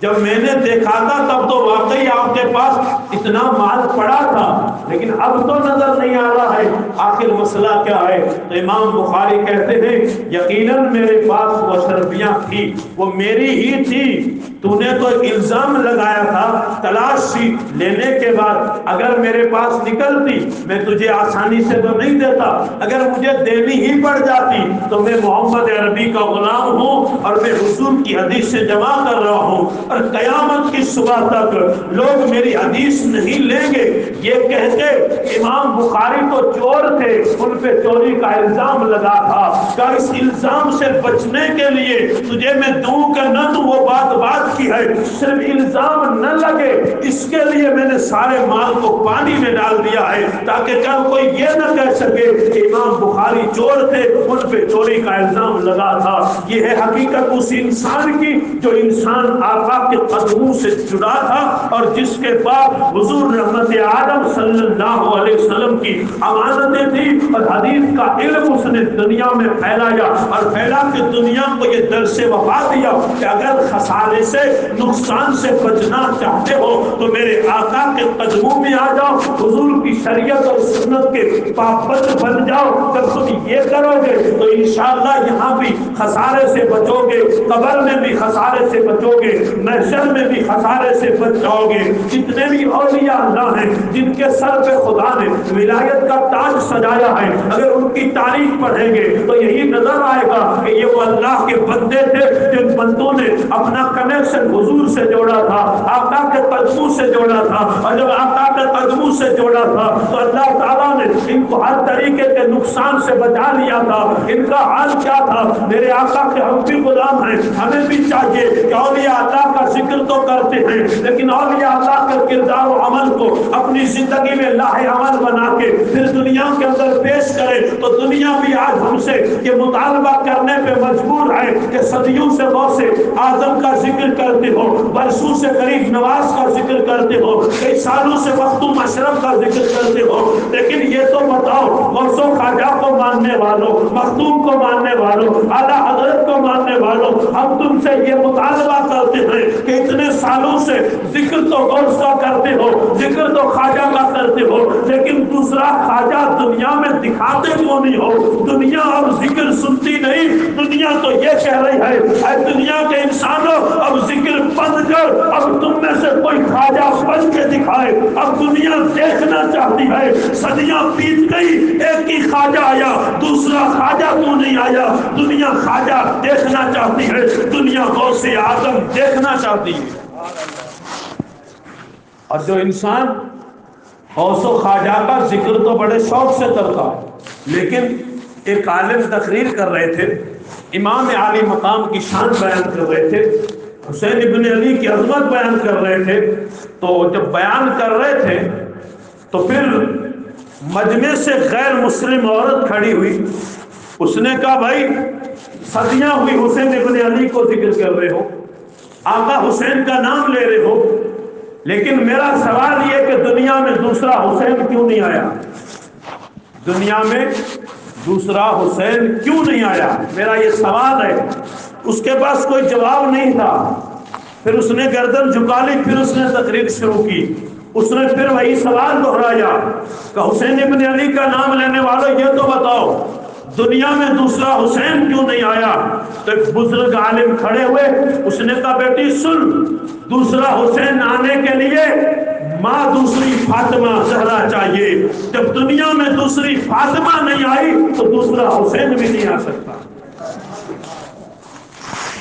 جب میں نے دیکھا تھا تب تو واقعی آپ کے پاس اتنا مال پڑا تھا، لیکن اب تو نظر نہیں آ رہا ہے، آخر مسئلہ کیا ہے؟ تو امام بخاری کہتے ہیں یقیناً میرے پاس وہ اشرفیاں تھی، وہ میری ہی تھی، تو نے تو الزام لگایا تھا، تلاش سی لینے کے بعد اگر میرے پاس نکلتی میں تجھے آسانی سے تو نہیں دیتا، اگر مجھے دینی ہی پڑ جاتی تو میں محمد عربی کا غلام ہوں اور میں حضور کی حدیث سے جمع کر رہا ہوں، اور قیامت کی صبح تک لوگ میری حدیث نہیں لیں گے۔ یہ کہتے امام بخاری تو چور تھے، ان پہ چوری کا الزام لگا تھا، کہ اس الزام سے بچنے کے لیے تجھے میں دوں کہ نہ دوں وہ بات کی ہے، صرف الزام نہ لگے اس کے لیے میں نے سارے مال کو پانی میں ڈال دیا ہے، تاکہ کل کوئی یہ نہ کہہ سکے کہ امام بخاری چور تھے، ان پہ چوری کا الزام لگا تھا۔ یہ ہے حقیقت اس انسان کی جو انسان آقا کے قدموں سے جڑا تھا، اور جس کے پاس حضور رحمت عالم صلی اللہ علیہ وسلم کی امانتیں تھی، اور حدیث کا علم اس نے دنیا میں پھیلایا، اور پھیلا کے دنیا کو یہ درس وفا دیا کہ اگر خسارے سے نقصان سے بچنا چاہتے ہو تو میرے آقا کے قدموں میں آ جاؤ، حضور کی شریعت اور سنت کے پابند بن جاؤ۔ جب تم یہ کرو گے تو انشاءاللہ یہاں بھی خسارے سے بچو گے، قبر میں بھی خسارے سے بچو گے، محشر میں بھی خسارے سے بچ جاؤ گے۔ جتنے بھی اولیاء اللہ ہیں جن کے سر پہ خدا نے ولایت کا تاج سجایا ہے، اگر ان کی تاریخ پڑھیں گے تو یہی نظر آئے گا کہ یہ وہ اللہ کے بندے تھے جن بندوں نے اپنا کنیکشن حضور سے جوڑا تھا، آقا کے قدموں سے جوڑا تھا، اور جب آقا کے قدموں سے جوڑا تھا تو اللہ تعالیٰ نے ان کو ہر طریقے کے نقصان سے بچا لیا تھا۔ ان کا حال کیا تھا؟ میرے آقا کے ہم بھی غلام ہیں، ہمیں بھی چاہیے کہ اولیاء اللہ کا ذکر تو کرتے ہیں لیکن اولیاء اللہ کے کردار و عمل کو اپنی زندگی میں لاہ عمل بنا کے پھر دنیا کے اندر پیش کرے، تو دنیا بھی آج ہم سے یہ مطالبہ کرنے پہ مجبور ہے کہ صدیوں سے غوث اعظم کا ذکر کرتے ہو، برسوں سے غریب نواز کا ذکر کرتے ہو، کئی سالوں سے مختوم اشرف کا ذکر کرتے ہو، لیکن یہ تو بتاؤ غوث و خواجہ کو ماننے والوں، مختوم کو ماننے والوں، اعلیٰ حضرت کو ماننے والوں، ہم تم سے یہ مطالبہ کرتے ہیں کہ اتنے سالوں سے ذکر تو غوث کا کرتے ہو، ذکر تو خواجہ کا کرتے ہو، لیکن دوسرا خواجہ دنیا میں دکھاتے کیوں نہیں ہو؟ دنیا اب ذکر سنتی نہیں، دنیا تو یہ کہہ رہی ہے اے دنیا کے انسانوں اب ذکر بند کر، اب تم میں سے کوئی خواجہ بن کے دکھائے۔ اب دنیا دیکھنا چاہتی ہے، صدیاں بیت گئی ایک ہی خواجہ آیا، دوسرا خواجہ کیوں نہیں آیا؟ دنیا خواجہ دیکھنا چاہتی ہے، دنیا غوث اعظم دیکھنا چاہتی ہے۔ اور جو انسان غوث و خواجہ کا ذکر تو بڑے شوق سے کرتا ہے، لیکن ایک عالم تقریر کر رہے تھے، امام عالی مقام کی شان بیان کر رہے تھے، حسین ابن علی کی عظمت بیان کر رہے تھے، تو جب بیان کر رہے تھے تو پھر مجمع سے غیر مسلم عورت کھڑی ہوئی، اس نے کہا بھائی صدیاں ہوئی حسین ابن علی کو ذکر کر رہے ہو، آقا حسین کا نام لے رہے ہو، لیکن میرا سوال یہ کہ دنیا میں دوسرا حسین کیوں نہیں آیا؟ دنیا میں دوسرا حسین کیوں نہیں آیا؟ میرا یہ سوال ہے۔ اس کے پاس کوئی جواب نہیں تھا، پھر اس نے گردن جھکا لی، پھر اس نے تقریر شروع کی، اس نے پھر وہی سوال دہرایا کہ حسین ابن علی کا نام لینے والوں یہ تو بتاؤ دنیا میں دوسرا حسین کیوں نہیں آیا؟ تو ایک بزرگ عالم کھڑے ہوئے، اس نے کہا بیٹی سن، دوسرا حسین آنے کے لیے ماں دوسری فاطمہ زہرا چاہیے، جب دنیا میں دوسری فاطمہ نہیں آئی تو دوسرا حسین بھی نہیں آ سکتا۔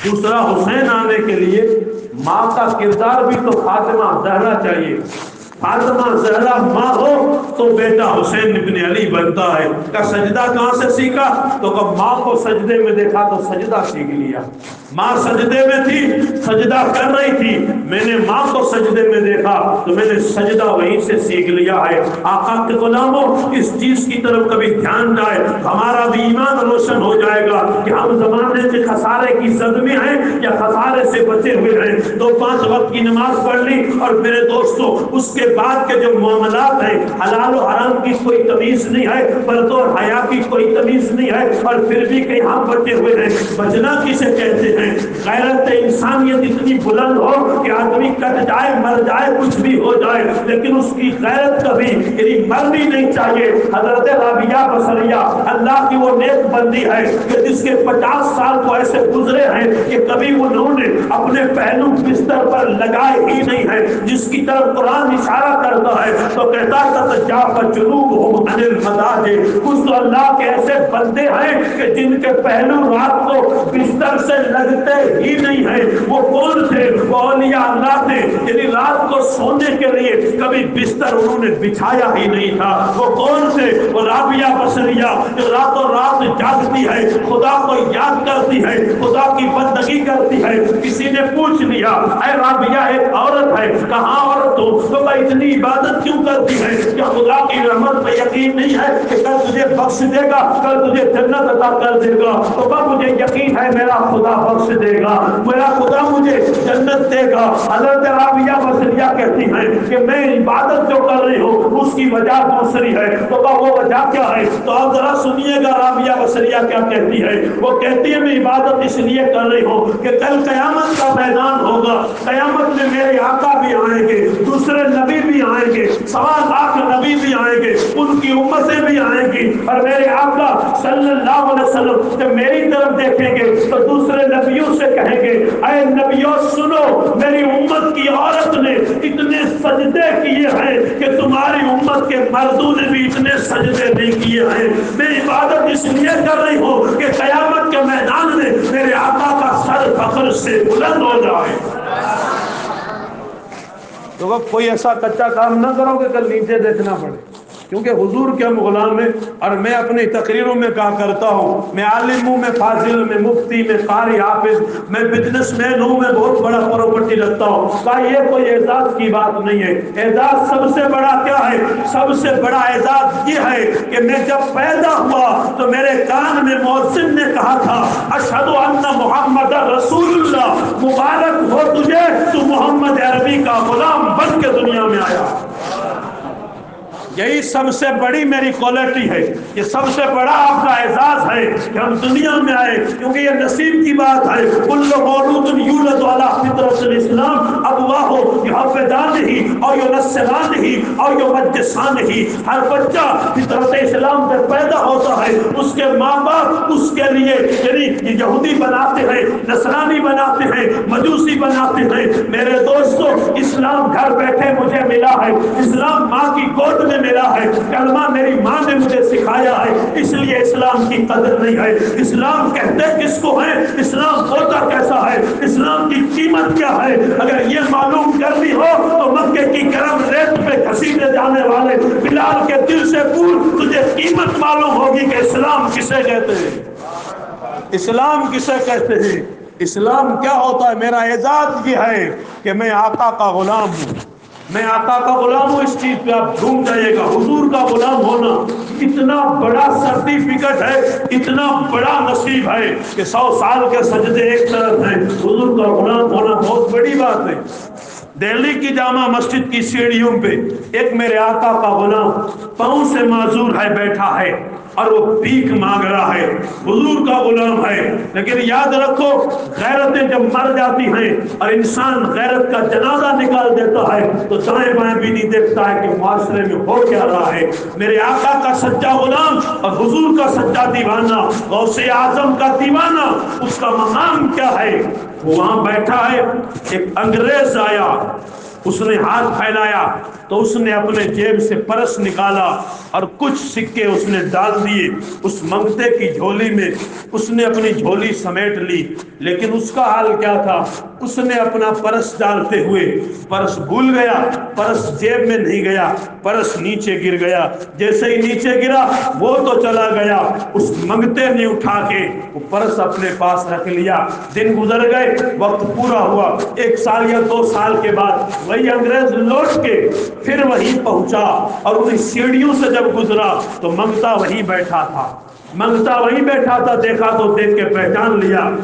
دوسرا حسین آنے کے لیے ماں کا کردار بھی تو فاطمہ زہرا چاہیے، فاطمہ زہرا ماں ہو تو بیٹا حسین ابن علی بنتا ہے۔ کا سجدہ کہاں سے سیکھا؟ تو کہ ماں کو سجدے میں دیکھا تو سجدہ سیکھ لیا، ماں سجدے میں تھی سجدہ کر رہی تھی، میں نے ماں کو سجدے میں دیکھا تو میں نے سجدہ وہیں سے سیکھ لیا ہے۔ آقا کے غلاموں اس چیز کی طرف کبھی دھیان جائے، ہمارا بھی ایمان روشن ہو جائے گا کہ ہم زمانے کے خسارے کی زد میں ہیں یا خسارے سے بچے ہوئے ہیں۔ 2-5 وقت کی نماز پڑھ لی اور میرے دوستوں اس کے بعد کے جو معاملات ہیں حلال و حرام کی کوئی تمیز نہیں ہے، پردہ اور حیا کی کوئی تمیز نہیں ہے، اور پھر بھی کہیں ہم بچے ہوئے ہیں۔ بچنا کسے کہتے ہیں؟ غیرت انسانیت اتنی بلند ہو کہ آدمی کٹ جائے، مر جائے، کچھ بھی ہو جائے، لیکن اس کی غیرت کبھی یعنی مرنی نہیں چاہیے۔ حضرت رابعہ بصریہ اللہ کی وہ نیک بندی ہے کہ جس کے 50 سال تو ایسے گزرے ہیں کہ کبھی انہوں نے اپنے پہلو بستر پر لگائے ہی نہیں ہے۔ جس کی طرف قرآن اشارہ کرتا ہے تو کہتا تتجافى جنوبهم عن المضاجع، کچھ تو اللہ کے ایسے بندے ہیں کہ جن کے پہلو رات کو بستر سے لگتے ہی نہیں ہیں۔ وہ کون تھے؟ وہ اولیاء اللہ تھے، یعنی رات کو سونے کے لیے کبھی بستر انہوں نے بچھایا ہی نہیں تھا۔ وہ کون تھے؟ وہ رابعہ بصریہ جو راتوں رات جاگتی ہے، خدا کو یاد کرتی ہے، خدا کی بندگی کرتی ہے۔ کسی نے پوچھ لیا اے رابعہ ایک عورت ہے، کہاں عورت ہو؟ تو میں اتنی عبادت کیوں کرتی ہے؟ کیا خدا کی رحمت پہ یقین نہیں ہے کہ کل تجھے بخش دے گا، کل تجھے جنت عطا کر دے گا؟ تو مجھے یقین ہے میرا خدا بخش دے گا، میرا خدا مجھے جنت دے گا۔ حضرت رابعہ بصریہ کہتی ہیں کہ میں عبادت جو کر رہی ہوں اس کی وجہ دوسری ہے۔ تو وہ وجہ کیا ہے؟ تو آپ ذرا سنیے گا رابعہ بصریہ کیا کہتی ہے۔ وہ کہتی ہے میں عبادت اس لیے کر رہی ہوں کہ کل قیامت کا میدان ہوگا، قیامت میں میرے آقا بھی آئیں گے، دوسرے نبی بھی آئیں گے، 1.25 لاکھ نبی بھی آئیں گے، ان کی امتیں بھی آئیں گی، اور میرے آقا صلی اللہ علیہ وسلم جب میری طرف دیکھیں گے تو دوسرے نبیوں سے کہیں گے اے نبیوں سنو، میری امت کی عورت نے اتنے سجدے کیے ہیں کہ تمہاری امت کے مردوں نے بھی اتنے سجدے نہیں کیے ہیں۔ میں عبادت اس لیے کر رہی ہوں کہ قیامت کے میدان میں میرے آقا کا سر فخر سے بلند ہو جائے۔ تو اب کوئی ایسا کچا کام نہ کرو کہ کل نیچے دیکھنا پڑے، کیونکہ حضور کے ہم غلام ہیں۔ اور میں اپنی تقریروں میں کہا کرتا ہوں میں عالم ہوں، میں فاضل، میں مفتی، میں قاری حافظ، میں بزنس مین ہوں، میں بہت بڑا پراپرٹی رکھتا ہوں۔ کہا یہ کوئی اعزاز کی بات نہیں ہے۔ اعزاز سب سے بڑا کیا ہے؟ سب سے بڑا اعزاز یہ ہے کہ میں جب پیدا ہوا تو میرے کان میں مؤذن نے کہا تھا اشہد ان محمد رسول اللہ، مبارک ہو تجھے، تو محمد عربی کا غلام بن کے دنیا میں آیا۔ یہی سب سے بڑی میری کوالٹی ہے، یہ سب سے بڑا آپ کا اعزاز ہے کہ ہم دنیا میں آئے، کیونکہ یہ نصیب کی بات ہے۔ کل مولود یولد علی فطرۃ الاسلام ابواہ یحودانہ اور ینصرانہ اور یمجسانہ، ہر بچہ فطرت اسلام سے پیدا ہوتا ہے، اس کے ماں باپ اس کے لیے یعنی یہودی بناتے ہیں، نصرانی بناتے ہیں، مجوسی بناتے ہیں۔ میرے دوستو اسلام گھر بیٹھے مجھے ملا ہے، اسلام ماں کی گود میں ملا ہے، کلمہ میری ماں نے مجھے سکھایا ہے، اس لیے اسلام کی قدر نہیں ہے۔ اسلام کہتے کس کو ہے؟ اسلام ہوتا کیسا ہے؟ اسلام کی قیمت کیا ہے؟ اگر یہ معلوم کرنی ہو تو مکے کی گرم ریت پہ گھسیٹے جانے والے بلال کے دل سے پوچھ، تجھے قیمت معلوم ہوگی کہ اسلام کسے کہتے ہیں، اسلام کسے کہتے ہیں، اسلام کیا ہوتا ہے۔ میرا اعزاز یہ ہے کہ میں آقا کا غلام ہوں، میں آقا کا غلام ہوں۔ اس چیز پہ آپ جھوم جائیے گا، حضور کا غلام ہونا اتنا بڑا سرٹیفکیٹ ہے، اتنا بڑا نصیب ہے کہ 100 سال کے سجدے ایک طرف ہیں، حضور کا غلام ہونا بہت بڑی بات ہے۔ دہلی کی جامع مسجد کی سیڑھیوں پہ ایک میرے آقا کا غلام پاؤں سے معذور ہے، بیٹھا ہے اور وہ بھیک مانگ رہا ہے، حضور کا غلام ہے۔ لیکن یاد رکھو غیرتیں جب مر جاتی ہیں اور انسان غیرت کا جنازہ نکال دیتا ہے تو دائیں بائیں بھی نہیں دیکھتا ہے کہ معاشرے میں ہو کیا رہا ہے۔ میرے آقا کا سچا غلام اور حضور کا سچا دیوانہ، غوث اعظم کا دیوانہ، اس کا مقام کیا ہے؟ وہاں بیٹھا ہے، ایک انگریز آیا، اس نے ہاتھ پھیلایا تو اس نے اپنے جیب سے پرس نکالا اور کچھ سکے اس نے ڈال دیے اس منگتے کی جھولی میں، اس نے اپنی جھولی سمیٹ لی۔ لیکن اس کا حال کیا تھا؟ اس نے اپنا پرس ڈالتے ہوئے پرس بھول گیا، پرس جیب میں نہیں گیا، پرس نیچے گر گیا۔ جیسے ہی نیچے گرا وہ تو چلا گیا، اس منگتے نے اٹھا کے وہ پرس اپنے پاس رکھ لیا۔ دن گزر گئے، وقت پورا ہوا، 1 سال یا 2 سال کے بعد وہی انگریز لوٹ کے پھر وہیں پہنچا اور انہیں سیڑھیوں سے جب گزرا تو منگتا وہیں بیٹھا تھا، منگتا وہیں بیٹھا تھا۔ دیکھا تو دیکھ کے پہچان لیا،